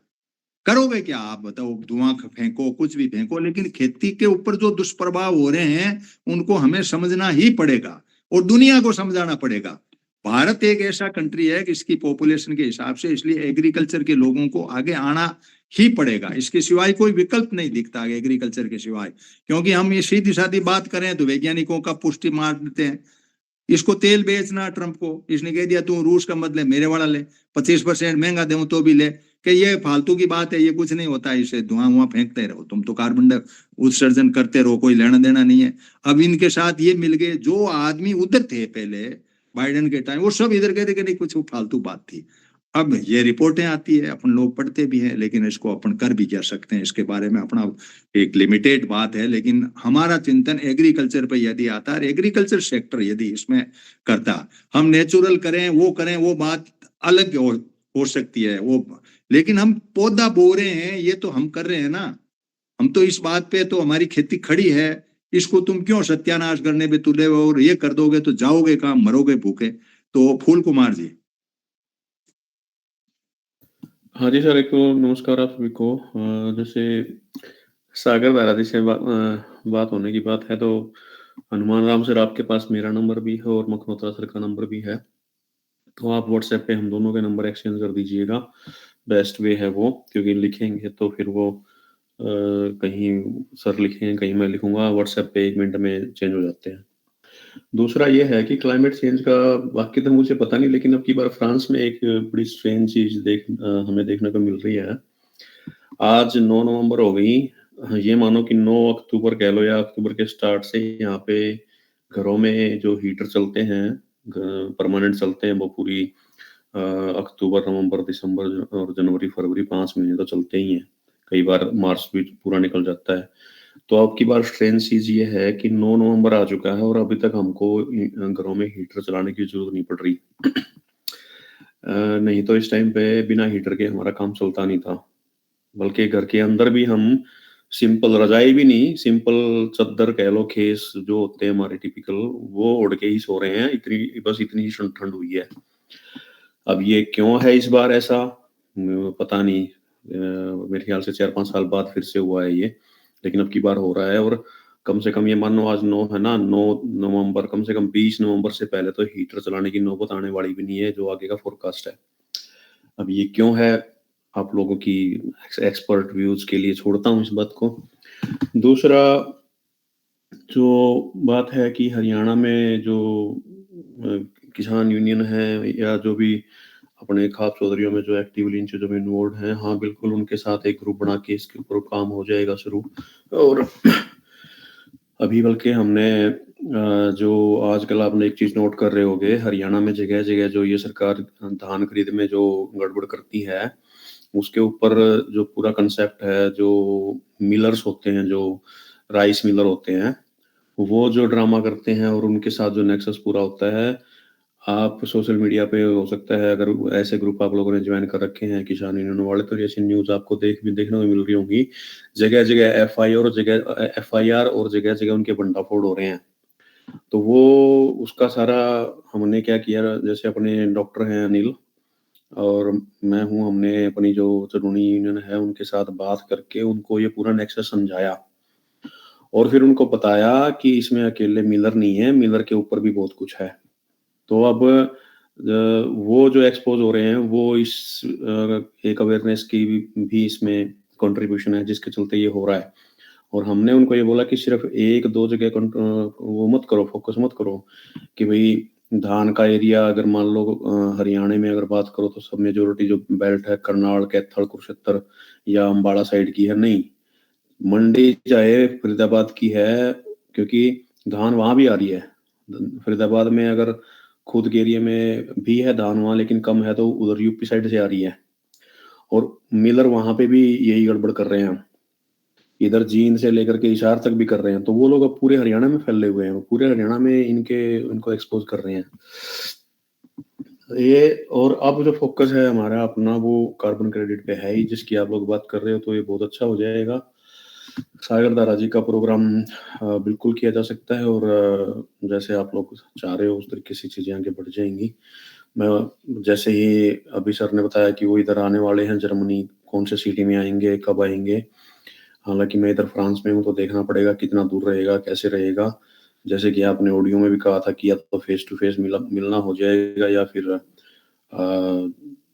करोगे क्या आप बताओ? धुआं फेंको, कुछ भी फेंको, लेकिन खेती के ऊपर जो दुष्प्रभाव हो रहे हैं उनको हमें समझना ही पड़ेगा और दुनिया को समझाना पड़ेगा। भारत एक ऐसा कंट्री है कि इसकी पॉपुलेशन के हिसाब से, इसलिए एग्रीकल्चर के लोगों को आगे आना ही पड़ेगा। इसके सिवाय कोई विकल्प नहीं दिखता एग्रीकल्चर के सिवाय। क्योंकि हम ये सीधी सादी बात करें तो वैज्ञानिकों का पुष्टि मार देते हैं। इसको तेल बेचना ट्रम्प को, इसने कह दिया तू रूस का मत ले, मेरे वाला ले, 25% महंगा दूं तो भी ले, कि ये फालतू की बात है, ये कुछ नहीं होता, इसे धुआं फेंकते रहो, तुम तो कार्बन उत्सर्जन करते रहो, कोई लेना देना नहीं है। अब इनके साथ ये मिल गए, जो आदमी उधर थे पहले बाइडेन के टाइम, वो सब इधर कहते कि नहीं कुछ फालतू बात थी। अब ये रिपोर्टें आती है, अपन लोग पढ़ते भी हैं, लेकिन इसको अपन कर भी क्या सकते हैं, इसके बारे में अपना एक लिमिटेड बात है। लेकिन हमारा चिंतन एग्रीकल्चर पे यदि आता है, एग्रीकल्चर सेक्टर यदि इसमें करता, हम नेचुरल करें, वो बात अलग हो सकती है वो, लेकिन हम पौधा बो रहे हैं, ये तो हम कर रहे हैं ना। हम तो इस बात पे तो हमारी खेती खड़ी है, इसको तुम क्यों सत्यानाश करने पे तुले हो? और ये कर दोगे तो जाओगे कहाँ, मरोगे भूखे। तो फूल कुमार जी। हाँ जी सर, एक तो नमस्कार आप सभी को। जैसे सागर दारादी से बात होने की बात है, तो हनुमान राम सर आपके पास मेरा नंबर भी है और मखनोत्रा सर का नंबर भी है, तो आप व्हाट्सएप पे हम दोनों के नंबर एक्सचेंज कर दीजिएगा। बेस्ट वे है वो, क्योंकि लिखेंगे तो फिर वो कहीं सर लिखेंगे, कहीं मैं लिखूंगा, व्हाट्सएप पे 1 मिनट में चेंज हो जाते हैं। दूसरा ये है कि क्लाइमेट चेंज का बाकी तो मुझे पता नहीं, लेकिन अब की बार फ्रांस में एक बड़ी स्ट्रेंज चीज हमें देखने को मिल रही है। आज 9 नवंबर हो गई, ये मानो कि 9 अक्टूबर कह लो या अक्टूबर के स्टार्ट से यहाँ पे घरों में जो हीटर चलते हैं, परमानेंट चलते हैं, वो पूरी अक्टूबर, नवंबर, दिसंबर और जनवरी, फरवरी 5 महीने तो चलते ही हैं। कई बार मार्च भी पूरा निकल जाता है। तो अब की बार स्ट्रेंज चीज ये है कि 9 नवंबर आ चुका है और अभी तक हमको घरों में हीटर चलाने की जरूरत नहीं पड़ रही। नहीं तो इस टाइम पे बिना हीटर के हमारा काम चलता नहीं था, बल्कि घर के अंदर भी हम सिंपल रजाई भी नहीं, सिंपल चद्दर कह लो, खेस जो होते हैं हमारे टिपिकल, वो ओढ़ के ही सो रहे हैं। इतनी ही ठंड हुई है। अब ये क्यों है इस बार ऐसा, पता नहीं। मेरे ख्याल से 4-5 साल बाद फिर से हुआ है ये, लेकिन अब की बार हो रहा है। और कम से कम ये मानो आज 9 है ना, 9 नवंबर, कम से कम 20 नवंबर से पहले तो हीटर चलाने की नौबत आने वाली भी नहीं है, जो आगे का फोरकास्ट है। अब ये क्यों है, आप लोगों की एक्सपर्ट व्यूज के लिए छोड़ता हूँ इस बात को। दूसरा जो बात है कि हरियाणा में जो किसान यूनियन है या जो भी अपने खाप चौधरियों में जो एक्टिवली इन चीजों में इन्वॉल्व हैं, हाँ बिल्कुल उनके साथ एक ग्रुप बना के इसके ऊपर काम हो जाएगा शुरू। और अभी बल्कि हमने जो आजकल आपने एक चीज नोट कर रहे होंगे, हरियाणा में जगह जगह जो ये सरकार धान खरीद में जो गड़बड़ करती है, उसके ऊपर जो पूरा कंसेप्ट है, जो मिलर्स होते हैं, जो राइस मिलर होते हैं, वो जो ड्रामा करते हैं और उनके साथ जो नेक्सस पूरा होता है, आप सोशल मीडिया पे हो सकता है अगर ऐसे ग्रुप आप लोगों ने ज्वाइन कर रखे हैं किसान यूनियन वाले, तो ऐसी न्यूज़ आपको देखने को मिल रही होंगी। जगह-जगह एफआईआर और जगह-जगह उनके भंडाफोड़ हो रहे हैं। तो वो उसका सारा हमने क्या किया, जैसे अपने डॉक्टर हैं अनिल और मैं हूँ, हमने अपनी जो तरूणी यूनियन है उनके साथ बात करके उनको ये पूरा नेक्सस समझाया और फिर उनको बताया कि इसमें अकेले मिलर नहीं है, मिलर के ऊपर भी बहुत कुछ है। तो अब वो जो एक्सपोज हो रहे हैं वो इस एक अवेयरनेस की भी इसमें कंट्रीब्यूशन है जिसके चलते ये हो रहा है। और हमने उनको ये बोला कि सिर्फ 1-2 जगह वो मत करो, फोकस मत करो कि भाई धान का एरिया अगर मान लो हरियाणा में अगर बात करो तो सब मेजोरिटी जो बेल्ट है करनाल, कैथल, कुरुक्षेत्र या अम्बाड़ा साइड की है। नहीं, मंडी चाहे फरीदाबाद की है क्योंकि धान वहां भी आ रही है। फरीदाबाद में अगर खुद के एरिया में भी है धान वहां, लेकिन कम है तो उधर यूपी साइड से आ रही है और मिलर वहां पे भी यही गड़बड़ कर रहे हैं। इधर जींद से लेकर के हिसार तक भी कर रहे हैं। तो वो लोग अब पूरे हरियाणा में फैले हुए हैं, पूरे हरियाणा में इनको एक्सपोज कर रहे हैं ये। और अब जो फोकस है हमारा अपना वो कार्बन क्रेडिट पे है ही, जिसकी आप लोग बात कर रहे हो, तो ये बहुत अच्छा हो जाएगा। सागर दारा जी का प्रोग्राम बिल्कुल किया जा सकता है और जैसे आप लोग चाह रहे हो उस तरीके से चीजें आगे बढ़ जाएंगी। मैं जैसे ही अभी सर ने बताया कि वो इधर आने वाले हैं जर्मनी, कौन से सिटी में आएंगे, कब आएंगे। हालांकि मैं इधर फ्रांस में हूँ तो देखना पड़ेगा कितना दूर रहेगा, कैसे रहेगा। जैसे कि आपने ऑडियो में भी कहा था कि या तो फेस टू फेस मिलना हो जाएगा या फिर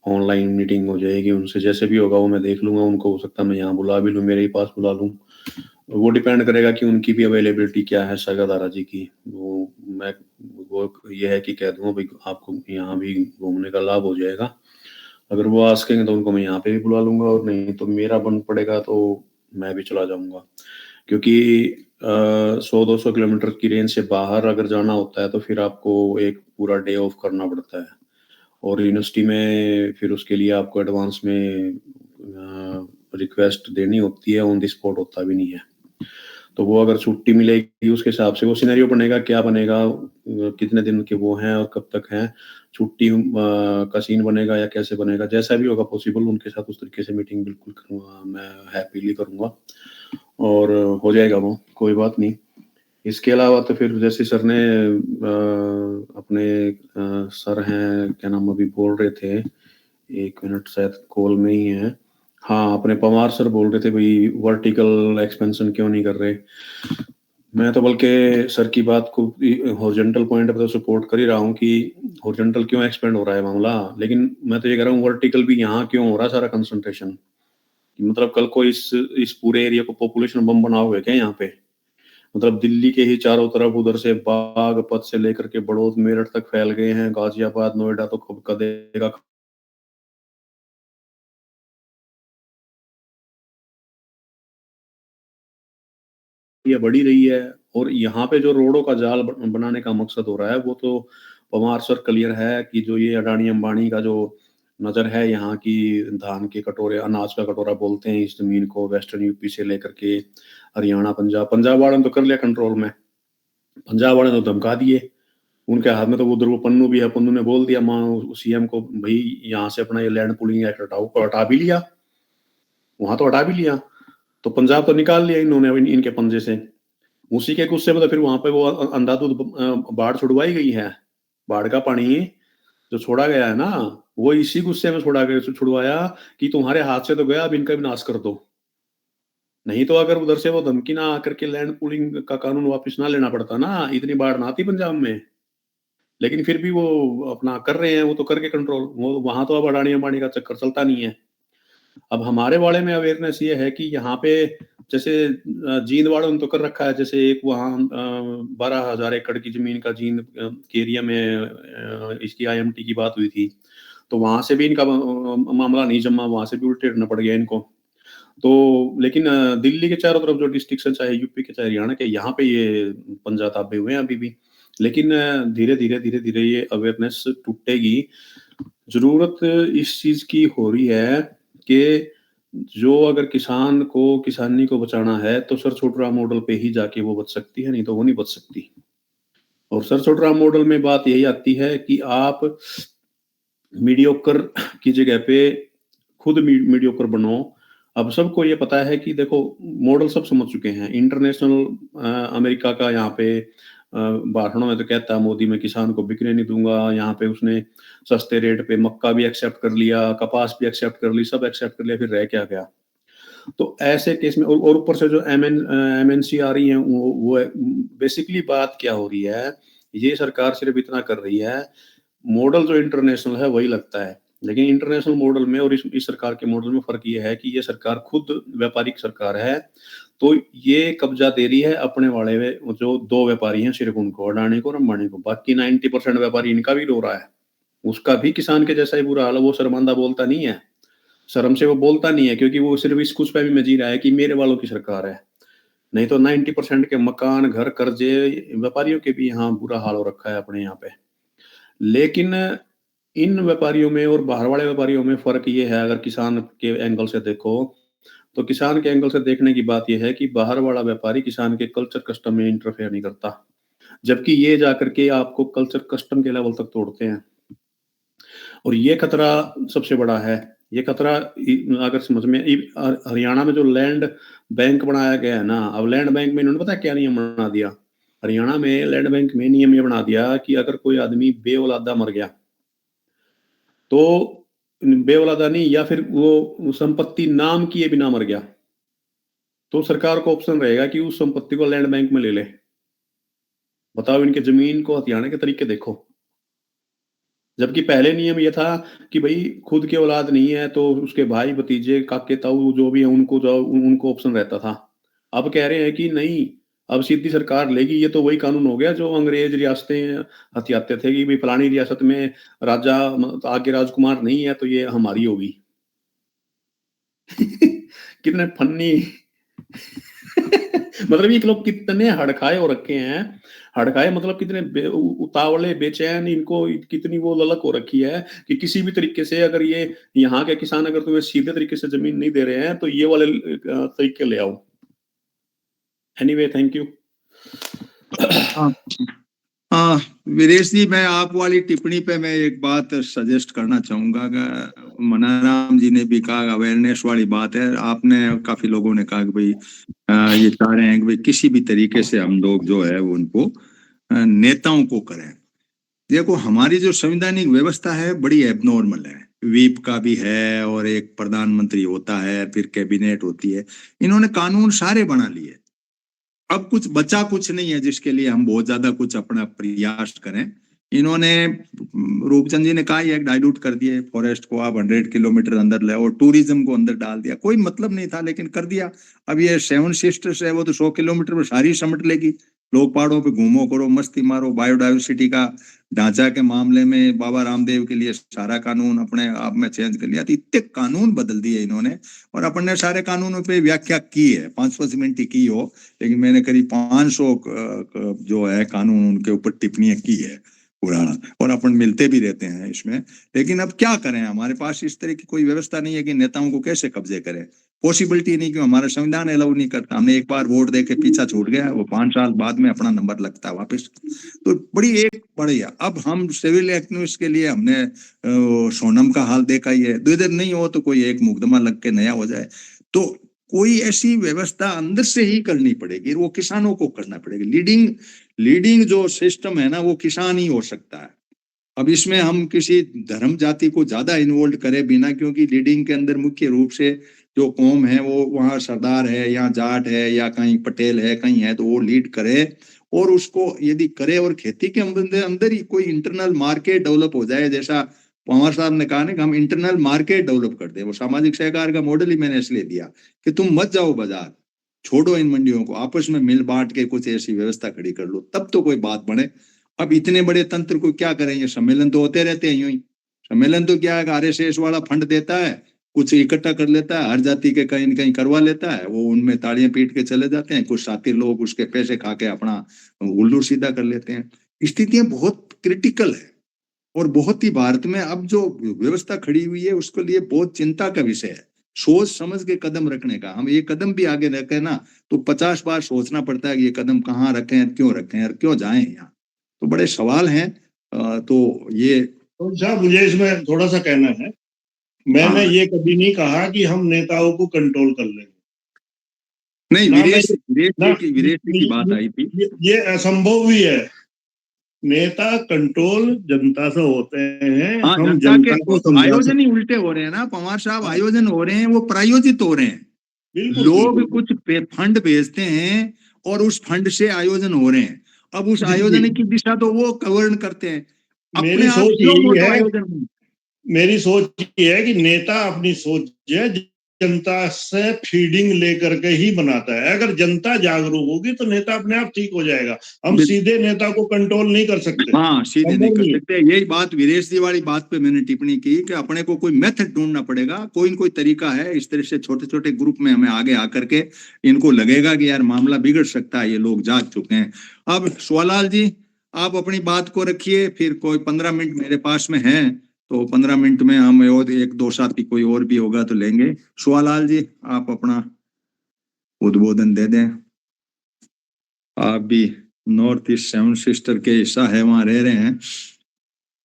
ऑनलाइन मीटिंग हो जाएगी उनसे। जैसे भी होगा वो मैं देख लूंगा, उनको हो सकता है मैं यहाँ बुला भी लूँ, मेरे ही पास बुला लूँ। वो डिपेंड करेगा कि उनकी भी अवेलेबिलिटी क्या है, सागर दारा जी की। वो ये है कि कह दूंगा भाई आपको यहाँ भी घूमने का लाभ हो जाएगा। अगर वो आ सकेंगे तो उनको मैं यहाँ पे भी बुला लूंगा, और नहीं तो मेरा बन पड़ेगा तो मैं भी चला जाऊंगा। क्योंकि 100-200 किलोमीटर की रेंज से बाहर अगर जाना होता है तो फिर आपको एक पूरा डे ऑफ करना पड़ता है और यूनिवर्सिटी में फिर उसके लिए आपको एडवांस में रिक्वेस्ट देनी होती है, ऑन द स्पॉट होता भी नहीं है। तो वो अगर छुट्टी मिलेगी उसके हिसाब से वो सिनेरियो बनेगा, क्या बनेगा, कितने दिन के वो हैं और कब तक हैं, छुट्टी का सीन बनेगा या कैसे बनेगा। जैसा भी होगा पॉसिबल उनके साथ उस तरीके से मीटिंग बिल्कुल करूँगा, मैं हैप्पीली करूँगा और हो जाएगा वो, कोई बात नहीं। इसके अलावा तो फिर जैसे सर ने अपने सर हैं, क्या नाम अभी बोल रहे थे, 1 मिनट शायद कॉल में ही है, हाँ अपने पवार सर बोल रहे थे भाई वर्टिकल एक्सपेंशन क्यों नहीं कर रहे। मैं तो बल्कि सर की बात को हॉरिजॉन्टल पॉइंट पे तो सपोर्ट कर ही रहा हूँ कि हॉरिजॉन्टल क्यों एक्सपेंड हो रहा है मामला, लेकिन मैं तो ये कह रहा हूँ वर्टिकल भी यहाँ क्यों हो रहा है सारा कंसंट्रेशन। मतलब कल को इस पूरे एरिया को पॉपुलेशन बम बनाओगे क्या यहाँ पे? मतलब दिल्ली के ही चारों तरफ उधर से बागपत से लेकर के बड़ौद मेरठ तक फैल गए हैं, गाजियाबाद नोएडा तो कब कदेगा ये बढ़ी रही है। और यहाँ पे जो रोडों का जाल बनाने का मकसद हो रहा है वो तो पवार सर क्लियर है कि जो ये अडानी अंबानी का जो नजर है यहाँ की धान के कटोरे, अनाज का कटोरा बोलते हैं इस जमीन को, वेस्टर्न यूपी से लेकर के हरियाणा, पंजाब वालों ने तो कर लिया कंट्रोल में, पंजाब वाले ने तो धमका दिए, उनके हाथ में तो उधर वो पन्नू भी है, पन्नू ने बोल दिया सीएम को भाई यहाँ से अपना ये लैंड पुलिंग एक्ट हटाओ, तो हटा भी लिया, वहां तो हटा भी लिया। तो पंजाब तो निकाल लिया इन्होंने इनके पंजे से। उसी के गुस्से में तो फिर वहां पे वो अंधाधुंध बाढ़ छुड़वाई गई है। बाढ़ का पानी जो छोड़ा गया है ना, वो इसी गुस्से में छुड़वाया कि तुम्हारे हाथ से तो गया, अब इनका भी नाश कर दो। नहीं तो अगर उधर से वो धमकी ना आकर के लैंड पूलिंग का कानून वापस ना लेना पड़ता ना, इतनी बाढ़ ना आती पंजाब में। लेकिन फिर भी वो अपना कर रहे हैं, वो तो करके कंट्रोल, वो वहां तो अब अडानी अंबानी का चक्कर चलता नहीं है। अब हमारे वाले में अवेयरनेस ये है कि यहाँ पे जैसे जींद वालों ने तो कर रखा है, जैसे एक वहाँ 12,000 एकड़ की जमीन का जींद के एरिया में इसकी आईएमटी की बात हुई थी, तो वहां से भी इनका मामला नहीं जमा, वहां से भी उल्टे हटना पड़ गया इनको। तो लेकिन दिल्ली के चारों तरफ जो डिस्ट्रिक्ट है, चाहे यूपी के चाहे हरियाणा के, यहाँ पे ये पंजा ताबे हुए हैं अभी भी। लेकिन धीरे धीरे ये अवेयरनेस टूटेगी। जरूरत इस चीज की हो रही है कि जो अगर किसान को किसानी को बचाना है तो सर छोटू राम मॉडल पे ही जाके वो बच सकती है, नहीं तो वो नहीं बच सकती। और सर छोटू राम मॉडल में बात यही आती है कि आप मीडियोकर की जगह पे खुद मीडियोकर बनो। अब सबको ये पता है कि देखो मॉडल सब समझ चुके हैं। इंटरनेशनल अमेरिका का यहाँ पे भाषणों में तो कहता है मोदी, मैं किसान को बिकने नहीं दूंगा। यहाँ पे उसने सस्ते रेट पे मक्का भी एक्सेप्ट कर लिया, कपास भी एक्सेप्ट कर ली, सब एक्सेप्ट कर लिया, फिर रह क्या गया। तो ऐसे केस में और ऊपर से जो एमएनसी आ रही है वो बेसिकली बात क्या हो रही है, ये सरकार सिर्फ इतना कर रही है, मॉडल जो इंटरनेशनल है वही लगता है, लेकिन इंटरनेशनल मॉडल में और इस सरकार के मॉडल में फर्क ये है कि ये सरकार खुद व्यापारिक सरकार है। तो ये कब्जा दे रही है अपने वाले जो दो व्यापारी हैं सिर्फ उनको, अडानी को और अंबानी को। बाकी 90% व्यापारी इनका भी रो रहा है, उसका भी किसान के जैसा ही बुरा हाल है। वो शर्मांदा बोलता नहीं है, शर्म से वो बोलता नहीं है, क्योंकि वो सिर्फ इस कुछ पे भी में जी रहा है कि मेरे वालों की सरकार है। नहीं तो 90% के मकान, घर, कर्जे व्यापारियों के भी यहाँ बुरा हाल हो रखा है अपने यहाँ पे। लेकिन इन व्यापारियों में और बाहर वाले व्यापारियों में फर्क ये है, अगर किसान के एंगल से देखो तो किसान के एंगल से देखने की बात यह है कि बाहर वाला व्यापारी किसान के कल्चर कस्टम में इंटरफेयर नहीं करता, जबकि ये जाकर के आपको कल्चर कस्टम के लेवल तक तोड़ते हैं। और ये खतरा सबसे बड़ा है। ये खतरा अगर समझ में, हरियाणा में जो लैंड बैंक बनाया गया है ना, अब लैंड बैंक में इन्होंने पता क्या नियम बना दिया, हरियाणा में लैंड बैंक में नियम ये बना दिया कि अगर कोई आदमी बेऔलादा मर गया तो बेऔलादा नहीं, या फिर वो संपत्ति नाम किए बिना मर गया, तो सरकार को ऑप्शन रहेगा कि उस संपत्ति को लैंड बैंक में ले ले। बताओ, इनके जमीन को हथियाने के तरीके देखो। जबकि पहले नियम ये था कि भाई खुद के औलाद नहीं है तो उसके भाई, भतीजे, काके, ताऊ जो भी है उनको ऑप्शन रहता था। अब कह रहे हैं कि नहीं, अब सीधी सरकार लेगी। ये तो वही कानून हो गया जो अंग्रेज रियासतें हथियाते थे कि भाई फलानी रियासत में राजा आगे राजकुमार नहीं है तो ये हमारी होगी। कितने फन्नी मतलब ये लोग कितने हड़काए हो रखे हैं। हड़काए मतलब कितने उतावले, बेचैन, इनको कितनी वो ललक हो रखी है कि किसी भी तरीके से अगर ये यहाँ के किसान अगर तुम्हें सीधे तरीके से जमीन नहीं दे रहे हैं तो ये वाले तरीके ले आओ। Anyway, thank you. Viresh ji, मैं आप वाली टिप्पणी पे मैं एक बात सजेस्ट करना चाहूंगा। मनाराम जी ने भी कहा अवेयरनेस वाली बात है, आपने काफी लोगों ने कहा कि भाई ये चाह रहे हैं कि भाई किसी भी तरीके से हम लोग जो है वो उनको नेताओं को करें। देखो, हमारी जो संवैधानिक व्यवस्था है बड़ी एबनॉर्मल है। व्हीप का भी है और एक प्रधानमंत्री होता है, फिर कैबिनेट होती है। इन्होंने कानून सारे बना लिए, अब कुछ बचा कुछ नहीं है जिसके लिए हम बहुत ज्यादा कुछ अपना प्रयास करें। इन्होंने, रूपचंद जी ने कहा, एक डाइल्यूट कर दिए फॉरेस्ट को, आप 100 किलोमीटर अंदर ले और टूरिज्म को अंदर डाल दिया। कोई मतलब नहीं था लेकिन कर दिया। अब ये 7 सिस्टर्स है, वो तो 100 किलोमीटर में सारी समट लेगी। लोग पहाड़ों पे घूमो करो, मस्ती मारो। बायोडाइवर्सिटी का ढांचा के मामले में बाबा रामदेव के लिए सारा कानून अपने आप में चेंज कर लिया। तो इतने कानून बदल दिए इन्होंने, और अपन ने सारे कानूनों पे व्याख्या की है, 5-5 मिनट ही की हो, लेकिन मैंने करीब 500 जो है कानून उनके ऊपर टिप्पणियां की है पुराना, और अपन मिलते भी रहते हैं इसमें। लेकिन अब क्या करें, हमारे पास इस तरह की कोई व्यवस्था नहीं है कि नेताओं को कैसे कब्जे करें। पॉसिबिलिटी नहीं, क्यों हमारा संविधान अलाउ नहीं करता। हमने एक बार वोट दे के पीछा छूट गया, वो 5 साल बाद में अपना नंबर लगता है वापस। तो बड़ी एक बढ़िया। अब हम सिविल एक्टिविस्ट के लिए हमने सोनम का हाल देखा ही है, 2 दिन नहीं हो तो कोई एक मुकदमा लग के नया हो जाए। तो कोई ऐसी व्यवस्था अंदर से ही करनी पड़ेगी, वो किसानों को करना पड़ेगी। लीडिंग जो सिस्टम है ना, वो किसान ही हो सकता है। अब इसमें हम किसी धर्म जाति को ज्यादा इन्वॉल्व करें बिना, क्योंकि लीडिंग के अंदर मुख्य रूप से जो कौम है वो वहाँ सरदार है या जाट है या कहीं पटेल है कहीं है, तो वो लीड करे। और उसको यदि करे और खेती के अंदर ही कोई इंटरनल मार्केट डेवलप हो जाए, जैसा पवार साहब ने कहा ना कि हम इंटरनल मार्केट डेवलप कर दे। वो सामाजिक सहकार का मॉडल ही मैंने इसलिए दिया कि तुम मत जाओ बाजार, छोड़ो इन मंडियों को, आपस में मिल बांट के कुछ ऐसी व्यवस्था खड़ी कर लो, तब तो कोई बात बने। अब इतने बड़े तंत्र को क्या करेंगे, सम्मेलन तो होते रहते हैं यूं ही। सम्मेलन तो क्या है, RSS वाला फंड देता है, कुछ इकट्ठा कर लेता है, हर जाति के कहीं न कहीं करवा लेता है, वो उनमें तालियां पीट के चले जाते हैं। कुछ साथी लोग उसके पैसे खा के अपना उल्लू सीधा कर लेते हैं। स्थितियां बहुत क्रिटिकल है, और बहुत ही भारत में अब जो व्यवस्था खड़ी हुई है उसके लिए बहुत चिंता का विषय है। सोच समझ के कदम रखने का। हम ये कदम भी आगे रखें ना तो 50 बार सोचना पड़ता है कि ये कदम कहाँ रखें, क्यों रखें और क्यों जाएं यहाँ। तो बड़े सवाल हैं। तो ये तो साहब मुझे इसमें थोड़ा सा कहना है, मैंने हाँ। ये कभी नहीं कहा कि हम नेताओं को कंट्रोल कर लेंगे। नहीं, ना मैं वीरेश ना वीरेश जी की बात आई थी। ये असंभव भी है। नेता कंट्रोल जनता से होते हैं, हाँ, हम जनता के जनता को समझा आयोजन ही सकते उल्टे हो रहे हैं ना पवार साहब। हैं। आयोजन हो रहे हैं, वो प्रायोजित हो रहे हैं। बिल्कुल लोग बिल्कुल कुछ फंड भेजते हैं और उस फंड से आयोजन हो रहे हैं। अब उस जी जी। आयोजन की दिशा तो वो गवर्न करते हैं। अपने मेरी आप सोच स्लो यही मोटो है, आयोजन हो। मेरी सोच ये है कि नेता अपनी सोच है जनता से फीडिंग लेकर के ही बनाता है। अगर जनता जागरूक होगी तो नेता अपने आप ठीक हो जाएगा। हम सीधे नेता को कंट्रोल नहीं कर सकते, हाँ, सीधे नहीं संभव कर नहीं है। सकते। यही बात वीरेश जी वाली बात पे मैंने टिप्पणी की कि अपने को कोई मेथड ढूंढना पड़ेगा, कोई न कोई तरीका है। इस तरह से छोटे छोटे ग्रुप में हमें आगे आकर के इनको लगेगा कि यार मामला बिगड़ सकता है, ये लोग जाग चुके हैं। अब सुवालाल जी, आप अपनी बात को रखिए, फिर कोई 15 मिनट मेरे पास में है तो 15 मिनट में हम और एक दो साथी कोई और भी होगा तो लेंगे। सुवालाल जी, आप अपना उद्बोधन दे दें। आप भी नॉर्थ ईस्ट सेवन सिस्टर के हिस्सा है, वहां रह रहे हैं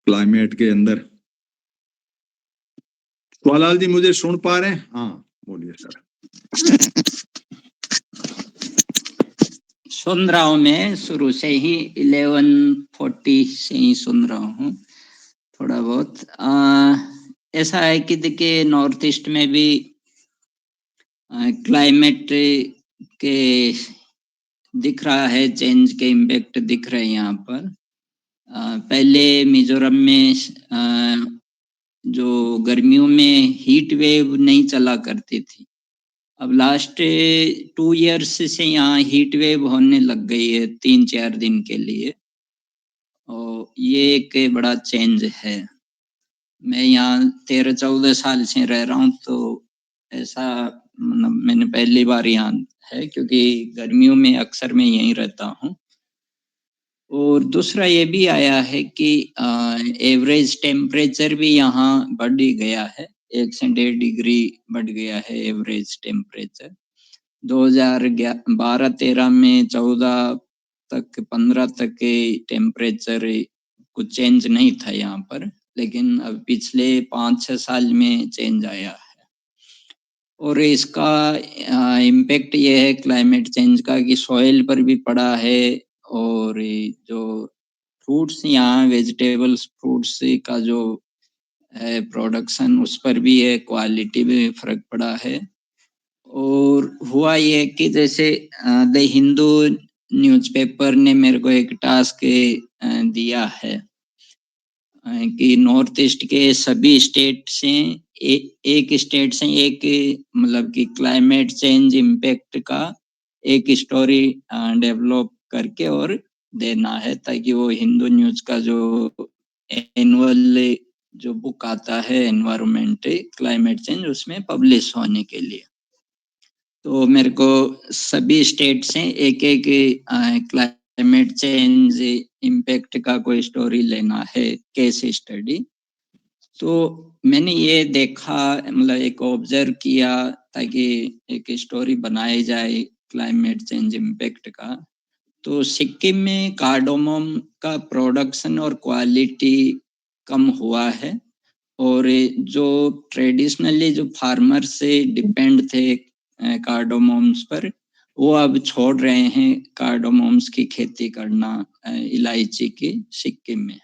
क्लाइमेट के अंदर। सुवालाल जी मुझे सुन पा रहे हैं? हाँ, बोलिए सर। सुन रहा हूँ, मैं शुरू से ही 11:40 से ही सुन रहा हूँ थोड़ा बहुत। ऐसा है कि देखिए नॉर्थ ईस्ट में भी क्लाइमेट के दिख रहा है, चेंज के इम्पैक्ट दिख रहे हैं यहाँ पर। पहले मिजोरम में जो गर्मियों में हीट वेव नहीं चला करती थी, अब लास्ट 2 इयर्स से यहाँ हीट वेव होने लग गई है 3-4 दिन के लिए। और ये एक बड़ा चेंज है। मैं यहाँ 13-14 साल से रह रहा हूँ, तो ऐसा मतलब मैंने पहली बार यहाँ है, क्योंकि गर्मियों में अक्सर मैं यहीं रहता हूँ। और दूसरा ये भी आया है कि एवरेज टेम्परेचर भी यहाँ बढ़ ही गया है, 1 से 1.5 डिग्री बढ़ गया है एवरेज टेम्परेचर। 2012-13 में 14 तक 15 तक के टेम्परेचर कुछ चेंज नहीं था यहाँ पर, लेकिन अब पिछले 5-6 साल में चेंज आया है। और इसका इम्पैक्ट ये है क्लाइमेट चेंज का कि सॉइल पर भी पड़ा है, और जो फ्रूट्स यहाँ वेजिटेबल्स फ्रूट्स का जो है प्रोडक्शन, उस पर भी है, क्वालिटी में फर्क पड़ा है। और हुआ ये कि जैसे द हिंदू न्यूज़पेपर ने मेरे को एक टास्क दिया है कि नॉर्थ ईस्ट के सभी स्टेट से एक स्टेट से एक मतलब कि क्लाइमेट चेंज इम्पैक्ट का एक स्टोरी डेवलप करके और देना है, ताकि वो हिंदू न्यूज का जो एनुअल जो बुक आता है एनवायरमेंट क्लाइमेट चेंज, उसमें पब्लिश होने के लिए। तो मेरे को सभी स्टेट से एक एक क्लाइमेट चेंज इम्पैक्ट का कोई स्टोरी लेना है, केस स्टडी। तो मैंने ये देखा, मतलब एक ऑब्जर्व किया, ताकि एक स्टोरी बनाई जाए क्लाइमेट चेंज इम्पैक्ट का। तो सिक्किम में कार्डामोम का प्रोडक्शन और क्वालिटी कम हुआ है, और जो ट्रेडिशनली जो फार्मर से डिपेंड थे कार्डामोम्स पर, वो अब छोड़ रहे हैं कार्डामोम्स की खेती करना इलायची की सिक्किम में।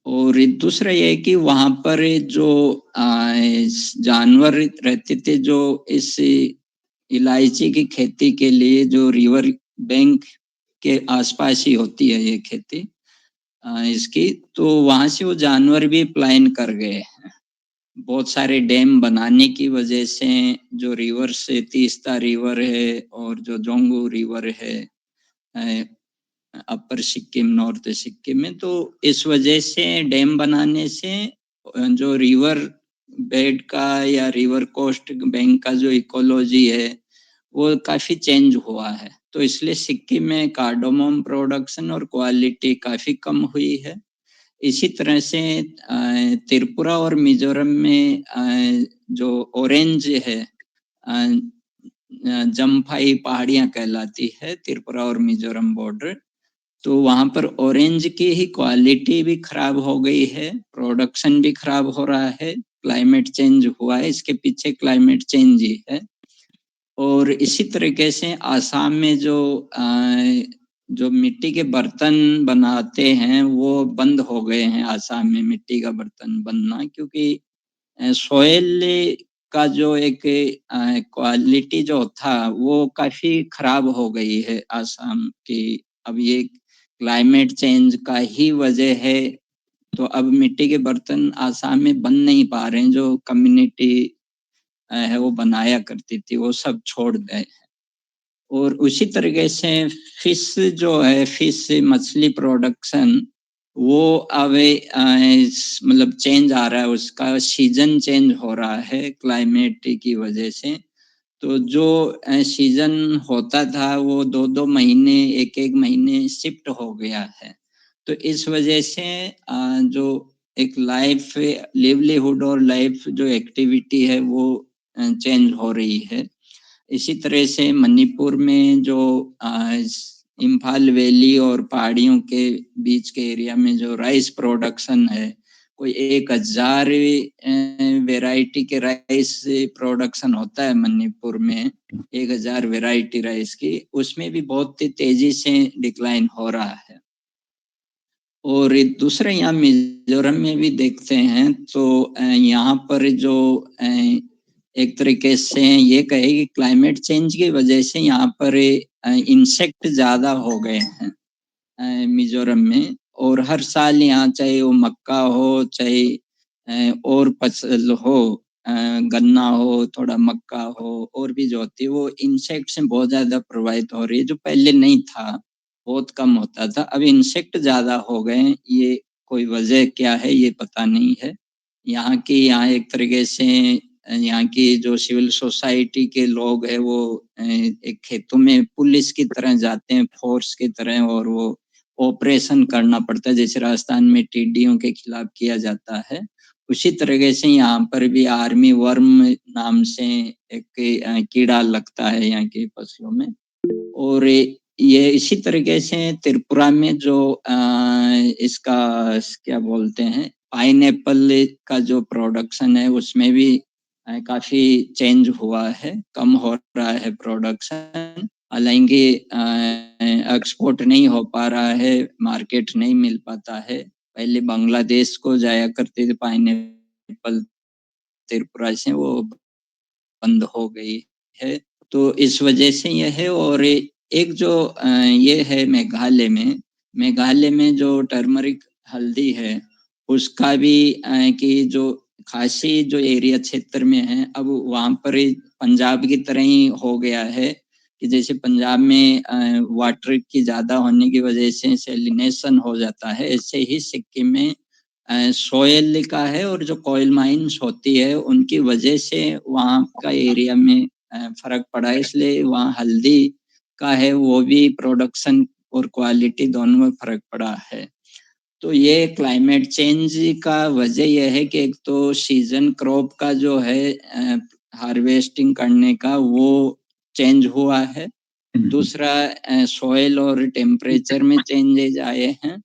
और दूसरा ये है कि वहाँ पर जो जानवर रहते थे, जो इस इलायची की खेती के लिए जो रिवर बैंक के आसपास ही होती है ये खेती इसकी, तो वहाँ से वो जानवर भी पलायन कर गए हैं। बहुत सारे डैम बनाने की वजह से जो रिवर से तीस्ता रिवर है और जो जोंगू रिवर है अपर सिक्किम नॉर्थ सिक्किम में, तो इस वजह से डैम बनाने से जो रिवर बेड का या रिवर कोस्ट बैंक का जो इकोलॉजी है वो काफी चेंज हुआ है। तो इसलिए सिक्किम में कार्डामोम प्रोडक्शन और क्वालिटी काफी कम हुई है। इसी तरह से त्रिपुरा और मिजोरम में जो ऑरेंज है, जम्फाई पहाड़ियां कहलाती है त्रिपुरा और मिजोरम बॉर्डर, तो वहां पर ऑरेंज की ही क्वालिटी भी खराब हो गई है, प्रोडक्शन भी खराब हो रहा है, क्लाइमेट चेंज हुआ है, इसके पीछे क्लाइमेट चेंज ही है। और इसी तरीके से आसाम में जो मिट्टी के बर्तन बनाते हैं वो बंद हो गए हैं आसाम में मिट्टी का बर्तन बनना, क्योंकि सोयल का जो एक क्वालिटी जो था वो काफी खराब हो गई है आसाम की। अब ये क्लाइमेट चेंज का ही वजह है, तो अब मिट्टी के बर्तन आसाम में बन नहीं पा रहे हैं, जो कम्युनिटी है वो बनाया करती थी वो सब छोड़ गए। और उसी तरीके से फिश जो है, फिश मछली प्रोडक्शन वो अब मतलब चेंज आ रहा है, उसका सीजन चेंज हो रहा है क्लाइमेट की वजह से। तो जो सीजन होता था वो 2-2 महीने, 1-1 महीने शिफ्ट हो गया है। तो इस वजह से जो एक लाइफ लिवलीहुड और लाइफ जो एक्टिविटी है वो चेंज हो रही है। इसी तरह से मणिपुर में जो इम्फाल वैली और पहाड़ियों के बीच के एरिया में जो राइस प्रोडक्शन है, कोई 1000 वेराइटी के राइस प्रोडक्शन होता है मणिपुर में, 1000 वेराइटी राइस की, उसमें भी बहुत तेजी से डिक्लाइन हो रहा है। और दूसरे यहाँ मिजोरम में भी देखते हैं तो यहाँ पर जो एक तरीके से ये कहे कि क्लाइमेट चेंज की वजह से यहाँ पर इंसेक्ट ज्यादा हो गए हैं मिजोरम में। और हर साल यहाँ चाहे वो मक्का हो, चाहे और फसल हो, गन्ना हो, थोड़ा मक्का हो, और भी जो होती है वो इंसेक्ट से बहुत ज्यादा प्रभावित हो रही है, जो पहले नहीं था, बहुत कम होता था, अब इंसेक्ट ज्यादा हो गए। ये कोई वजह क्या है ये पता नहीं है। यहाँ एक तरीके से यहाँ की जो सिविल सोसाइटी के लोग हैं वो एक खेतों में पुलिस की तरह जाते हैं, फोर्स की तरह, और वो ऑपरेशन करना पड़ता है, जैसे राजस्थान में टिड्डियों के खिलाफ किया जाता है। उसी तरीके से यहाँ पर भी आर्मी वर्म नाम से एक कीड़ा लगता है यहाँ की फसलों में। और ये इसी तरीके से त्रिपुरा में जो इसका क्या बोलते हैं, पाइनएप्पल का जो प्रोडक्शन है उसमें भी काफी चेंज हुआ है, कम हो रहा है प्रोडक्शन। हालांकि एक्सपोर्ट नहीं हो पा रहा है, मार्केट नहीं मिल पाता है। पहले बांग्लादेश को जाया करते थे पाइनएप्पल, त्रिपुरा से वो बंद हो गई है, तो इस वजह से ये है। और एक जो ये है मेघालय में जो टर्मरिक हल्दी है उसका भी कि जो खासी जो एरिया क्षेत्र में है, अब वहाँ पर पंजाब की तरह ही हो गया है कि जैसे पंजाब में वाटर की ज्यादा होने की वजह से सैलिनेशन हो जाता है, ऐसे ही सिक्किम में सोयल का है, और जो कॉयल माइंस होती है उनकी वजह से वहाँ का एरिया में फर्क पड़ा है, इसलिए वहाँ हल्दी का है वो भी प्रोडक्शन और क्वालिटी दोनों में फर्क पड़ा है। तो ये क्लाइमेट चेंज का वजह यह है कि एक तो सीजन क्रॉप का जो है हार्वेस्टिंग करने का वो चेंज हुआ है, दूसरा सॉइल और टेम्परेचर में चेंजेज आए हैं,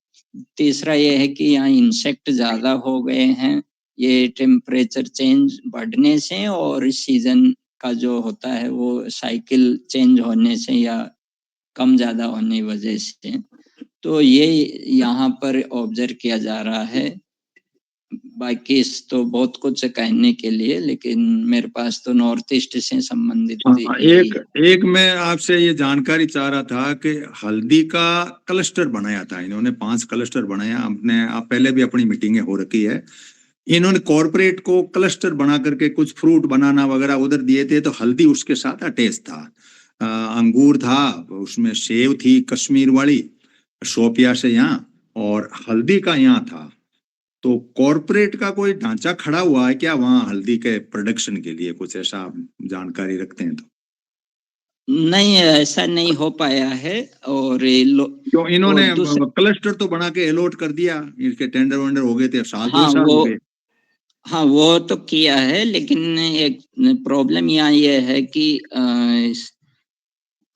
तीसरा ये है कि यहाँ इंसेक्ट ज्यादा हो गए हैं, ये टेम्परेचर चेंज बढ़ने से और सीजन का जो होता है वो साइकिल चेंज होने से या कम ज्यादा होने की वजह से। तो ये यहाँ पर ऑब्जर्व किया जा रहा है। बाकी तो बहुत कुछ है कहने के लिए, लेकिन मेरे पास तो नॉर्थ ईस्ट से संबंधित एक मैं आपसे ये जानकारी चाह रहा था कि हल्दी का क्लस्टर बनाया था इन्होंने, 5 क्लस्टर बनाया। आप पहले भी अपनी मीटिंगें हो रखी है, इन्होंने कॉरपोरेट को क्लस्टर बना करके कुछ फ्रूट बनाना वगैरह उधर दिए थे, तो हल्दी उसके साथ अटैच था। अंगूर था, उसमें सेव थी कश्मीर वाली शोपिया से यहाँ, और हल्दी का यहाँ था। तो कॉरपोरेट का कोई ढांचा खड़ा हुआ है क्या वहाँ हल्दी के प्रोडक्शन के लिए? कुछ ऐसा जानकारी रखते हैं तो नहीं, ऐसा नहीं हो पाया है। और क्यों इन्होंने और दूसरा, क्लस्टर तो बना के अलॉट कर दिया, इसके टेंडर वेंडर हो गए थे, साल दो हाँ साल हो गए। वो तो किया है, लेकिन एक प्रॉब्लम यहाँ ये है कि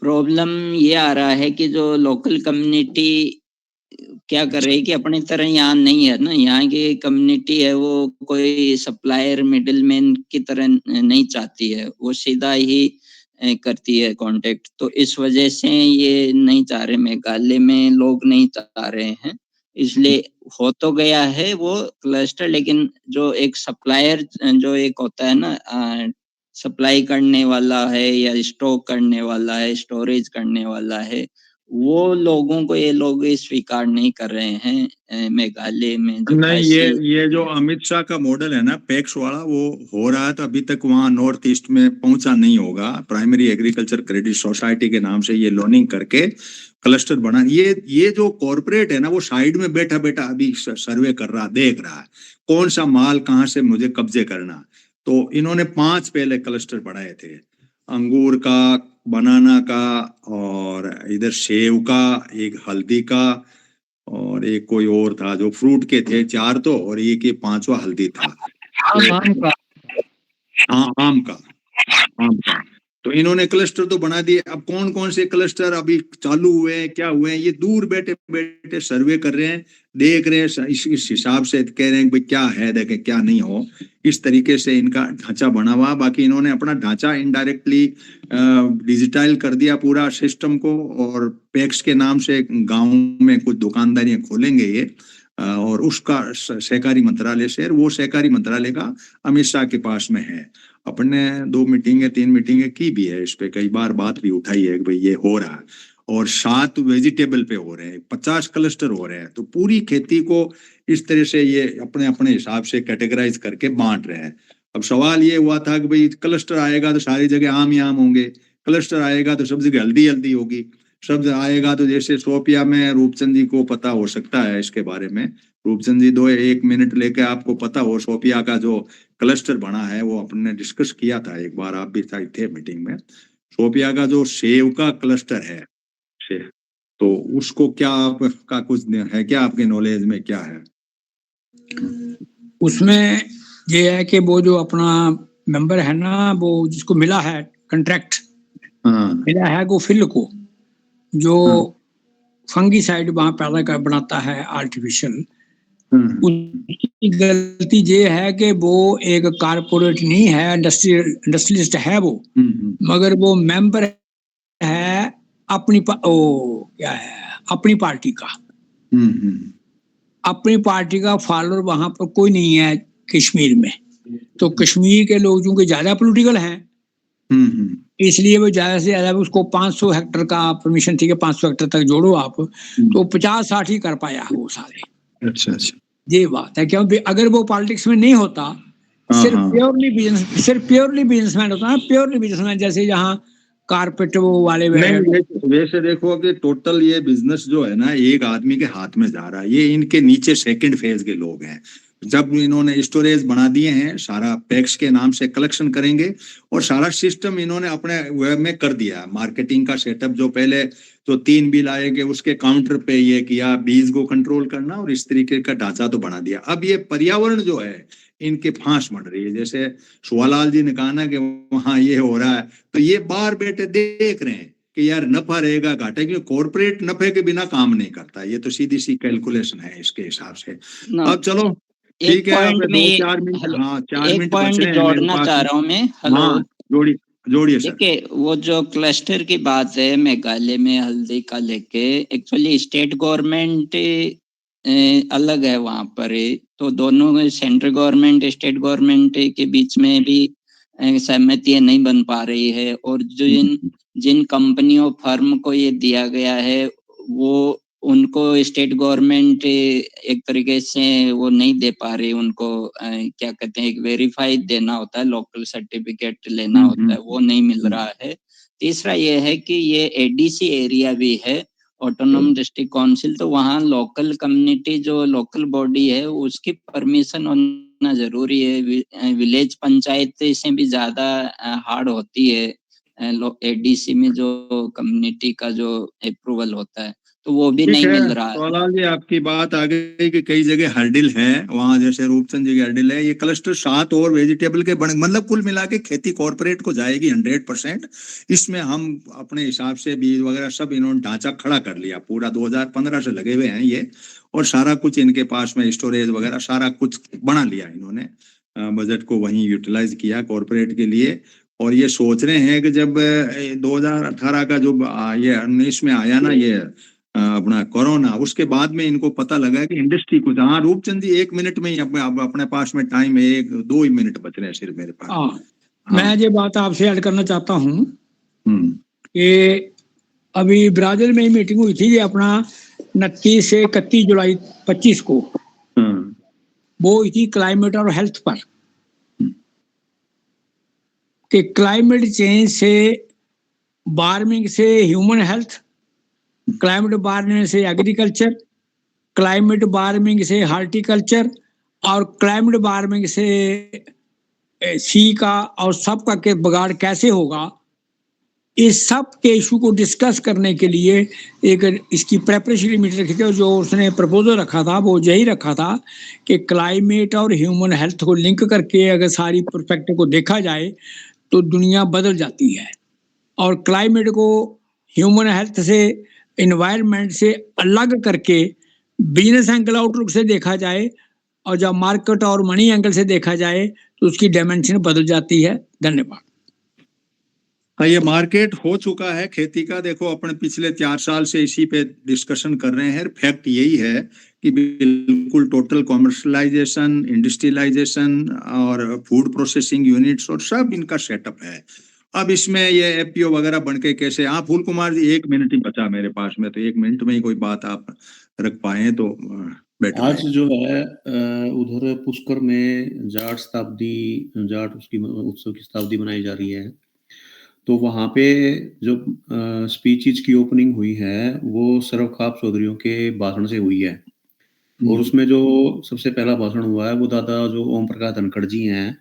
प्रॉब्लम ये आ रहा है कि जो लोकल कम्युनिटी क्या कर रही है कि अपनी तरह यहाँ नहीं है ना, यहाँ की कम्युनिटी है वो कोई सप्लायर मिडिलमैन की तरह नहीं चाहती है, वो सीधा ही करती है कांटेक्ट। तो इस वजह से ये नहीं चाह रहे, मेघालय में लोग नहीं चाह रहे हैं, इसलिए हो तो गया है वो क्लस्टर, लेकिन जो एक सप्लायर जो एक होता है ना, सप्लाई करने वाला है या स्टॉक करने वाला है, स्टोरेज करने वाला है, वो लोगों को ये लोग स्वीकार नहीं कर रहे हैं मेघालय में, जो नहीं, खासी। ये जो अमित शाह का मॉडल है ना पैक्स वाला, वो हो रहा है तो अभी तक वहाँ नॉर्थ ईस्ट में पहुंचा नहीं होगा। प्राइमरी एग्रीकल्चर क्रेडिट सोसाइटी के नाम से ये लोनिंग करके क्लस्टर बना, ये जो कॉर्पोरेट है ना वो साइड में बैठा बैठा अभी सर्वे कर रहा, देख रहा है कौन सा माल कहाँ से मुझे कब्जे करना। तो इन्होंने 5 पहले क्लस्टर बनाए थे, अंगूर का, बनाना का, और इधर सेव का, एक हल्दी का, और एक कोई और था जो फ्रूट के थे 4 तो, और एक ये 5वां हल्दी था। आम का हाँ, आम का, आम का। तो इन्होंने क्लस्टर तो बना दिए। अब कौन कौन से क्लस्टर अभी चालू हुए हैं, क्या हुए हैं, ये दूर बैठे बैठे सर्वे कर रहे हैं, देख रहे हैं, इस हिसाब से कह रहे हैं भाई क्या है, देखे क्या नहीं हो। इस तरीके से इनका ढांचा बना हुआ। बाकी इन्होंने अपना ढांचा इनडायरेक्टली डिजिटाइल कर दिया पूरा सिस्टम को, और पैक्स के नाम से गाँव में कुछ दुकानदारियां खोलेंगे ये, और उसका सहकारी मंत्रालय से, वो सहकारी मंत्रालय का अमित शाह के पास में है। अपने 2 मीटिंगें 3 मीटिंगें की भी है, इस पे कई बार बात भी उठाई है कि भाई ये हो रहा है। और 7 वेजिटेबल पे हो रहे हैं, 50 क्लस्टर हो रहे हैं। तो पूरी खेती को इस तरह से ये अपने अपने हिसाब से कैटेगराइज करके बांट रहे हैं। अब सवाल ये हुआ था कि भाई क्लस्टर आएगा तो सारी जगह आम ही आम होंगे, क्लस्टर आएगा तो सब जगह हल्दी हल्दी होगी, शब्द आएगा तो जैसे शोपिया में रूपचंद जी को पता हो सकता है इसके बारे में, रूपचंद जी 1 मिनट लेके आपको पता हो शोपिया का जो क्लस्टर बना है, वो अपने डिस्कस किया था एक बार, आप भी थे मीटिंग में। शोपिया का जो सेव का क्लस्टर है सेव, तो उसको क्या आपका कुछ है क्या, आपके नॉलेज में क्या है? उसमें ये है कि वो जो अपना मेंबर है ना, वो जिसको मिला है कंट्रैक्ट, हाँ, मिला है वो फिल को, जो फंगीसाइड वहां पैदा कर बनाता है आर्टिफिशियल। उसकी गलती ये है कि वो एक कारपोरेट नहीं है, इंडस्ट्रियलिस्ट है वो, मगर वो मेंबर है अपनी क्या है, अपनी पार्टी का। अपनी पार्टी का फॉलोअर वहां पर कोई नहीं है कश्मीर में। तो कश्मीर के लोग चूंकि ज्यादा पॉलिटिकल हैं, इसलिए वो ज्यादा से ज्यादा उसको 500 हेक्टर का परमिशन थी कि 500 हेक्टर तक जोड़ो आप, तो 50-60 ही कर पाया वो सारे। अच्छा अच्छा, ये बात है, क्योंकि अगर वो पॉलिटिक्स में नहीं होता, सिर्फ प्योरली बिजनेसमैन होता है, प्योरली बिजनेसमैन, जैसे यहाँ कारपेट वो वाले नहीं, वैसे देखो कि टोटल ये बिजनेस जो है ना एक आदमी के हाथ में जा रहा है। ये इनके नीचे सेकंड फेज के लोग हैं। जब इन्होंने स्टोरेज बना दिए हैं, सारा पैक्स के नाम से कलेक्शन करेंगे, और सारा सिस्टम इन्होंने अपने वेब में कर दिया। मार्केटिंग का सेटअप जो पहले तो 3 बिल आएंगे उसके काउंटर पे ये किया, बीज को कंट्रोल करना, और इस तरीके का ढांचा तो बना दिया। अब ये पर्यावरण जो है इनके फांस बढ़ रही है। जैसे सुवालाल जी ने कहा ना कि वहां ये हो रहा है, तो ये बाहर बैठे देख रहे हैं कि यार नफा रहेगा घाटा, क्योंकि कॉर्पोरेट नफे के बिना काम नहीं करता। ये तो सीधी सी कैलकुलेशन है इसके हिसाब से। अब चलो ठीक है, अब 2-4 मिनट, हाँ 4 एक मिनट बच पॉइंट रहे हैं मेरे जोड़ना पास। चाह रहा हूँ मैं। हेलो, हाँ, जोड़िए सर। देखिए वो जो क्लस्टर की बात है मेघालय में हल्दी का लेके, एक्चुअली स्टेट गवर्नमेंट अलग है वहां पर, तो दोनों सेंट्रल गवर्नमेंट स्टेट गवर्नमेंट के बीच में भी सहमति नहीं बन पा रही है। और जिन कंपनियों फर्म को ये दिया गया है, वो उनको स्टेट गवर्नमेंट एक तरीके से वो नहीं दे पा रही उनको, क्या कहते हैं, एक वेरीफाइड देना होता है, लोकल सर्टिफिकेट लेना होता है, वो नहीं मिल रहा है। तीसरा ये है कि ये एडीसी एरिया भी है, ऑटोनोमस डिस्ट्रिक्ट काउंसिल, तो वहाँ लोकल कम्युनिटी जो लोकल बॉडी है उसकी परमिशन होना जरूरी है। विलेज पंचायत से भी ज्यादा हार्ड होती है एडीसी में जो कम्युनिटी का जो अप्रूवल होता है तो वो भी ठीक नहीं है मिल रहा है। सोलाल जी, आपकी बात आ गई कि कई जगह हर्डिल है, वहां जैसे रूपचंद जी की हर्डिल है। ये क्लस्टर 7 और वेजिटेबल के बन, मतलब कुल मिला के खेती कॉर्पोरेट को जाएगी 100%। इसमें हम अपने हिसाब से बीज वगैरह सब इन्होंने ढांचा खड़ा कर लिया, पूरा 2015 से लगे हुए हैं ये, और सारा कुछ इनके पास में स्टोरेज वगैरह सारा कुछ बना लिया इन्होंने, बजट को वहीं यूटिलाइज किया कॉर्पोरेट के लिए। और ये सोच रहे हैं कि जब 2018 का जो ये 19 में आया ना ये अपना कोरोना, उसके बाद में इनको पता लगा कि इंडस्ट्री कुछ, हाँ रूपचंद जी 1 मिनट में ही अपने पास में टाइम है, 1-2 ही मिनट बच रहे हैं सिर्फ मेरे पास। हाँ, मैं ये बात आपसे ऐड करना चाहता हूँ कि अभी ब्राजील में ही मीटिंग हुई थी, ये अपना 29 से 31 जुलाई 25 को, वो हुई थी क्लाइमेट और हेल्थ पर, कि क्लाइमेट चेंज से, वार्मिंग से ह्यूमन हेल्थ, क्लाइमेट वार्मिंग से एग्रीकल्चर, क्लाइमेट वार्मिंग से हार्टिकल्चर, और क्लाइमेट वार्मिंग से सी का और सब का के बगाड़ कैसे होगा, इस सब के इशू को डिस्कस करने के लिए एक इसकी प्रेपरेटरी मीटिंग रखी थी। और जो उसने प्रपोजल रखा था वो यही रखा था कि क्लाइमेट और ह्यूमन हेल्थ को लिंक करके अगर सारी परस्पेक्टिव को देखा जाए तो दुनिया बदल जाती है। और क्लाइमेट को ह्यूमन हेल्थ से, एनवायरनमेंट से अलग करके बिजनेस एंगल आउटलुक से देखा जाए, और जब मार्केट और मनी एंगल से देखा जाए तो उसकी डायमेंशन बदल जाती है। धन्यवाद। हाँ, ये मार्केट हो चुका है खेती का। देखो अपने पिछले 4 साल से इसी पे डिस्कशन कर रहे हैं। फैक्ट यही है कि बिल्कुल टोटल कॉमर्शलाइजेशन, इंडस्ट्रियलाइजेशन और फूड प्रोसेसिंग यूनिट्स और सब इनका सेटअप है। अब इसमें ये एपीओ वगैरह बन के कैसे, हाँ फूल कुमार जी 1 मिनट ही बचा मेरे पास में, तो 1 मिनट में ही कोई बात आप रख पाए तो बेटर आज है। जो है उधर पुष्कर में जाट उसकी उत्सव की शताब्दी मनाई जा रही है। तो वहाँ पे जो स्पीचेज की ओपनिंग हुई है वो सर्वखाप चौधरियों के भाषण से हुई है। और उसमें जो सबसे पहला भाषण हुआ है वो दादा जो ओम प्रकाश धनखड़ जी हैं,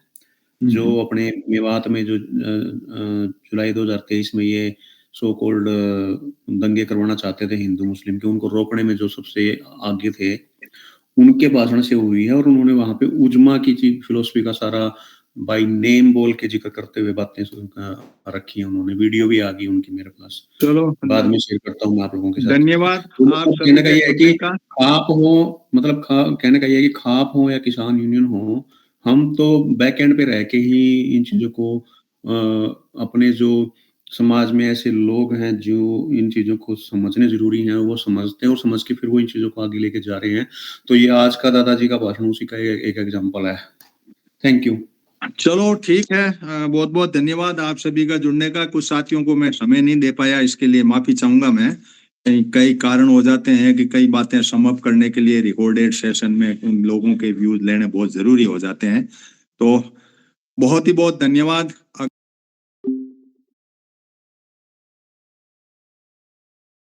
जो अपने मेवात में जो जुलाई 2023 में ये सो कॉल्ड दंगे करवाना चाहते थे हिंदू मुस्लिम के, उनको रोकने में जो सबसे आगे थे, उनके भाषण से हुई है। और उन्होंने वहां पे उजमा की फिलोसफी का सारा बाय नेम बोल के जिक्र करते हुए बातें रखी है उन्होंने। वीडियो भी आ गई उनकी मेरे पास, चलो बाद में शेयर करता हूँ आप लोगों के साथ। धन्यवाद। तो आप कहने का ये है कि का खाप हो, मतलब कहने का ये है कि खाप हो या किसान यूनियन हो, हम तो बैक एंड पे रह के ही इन चीजों को अपने जो समाज में ऐसे लोग हैं जो इन चीजों को समझने जरूरी है, वो समझते हैं और समझ के फिर वो इन चीजों को आगे लेके जा रहे हैं। तो ये आज का दादाजी का भाषण उसी का एक एग्जाम्पल है। Thank you. चलो ठीक है, बहुत बहुत धन्यवाद आप सभी का जुड़ने का। कुछ साथियों को मैं समय नहीं दे पाया, इसके लिए माफी चाहूंगा मैं। कई कारण हो जाते हैं कि कई बातें सम अप करने के लिए रिकॉर्डेड सेशन में उन लोगों के व्यूज लेने बहुत जरूरी हो जाते हैं। तो बहुत ही बहुत धन्यवाद।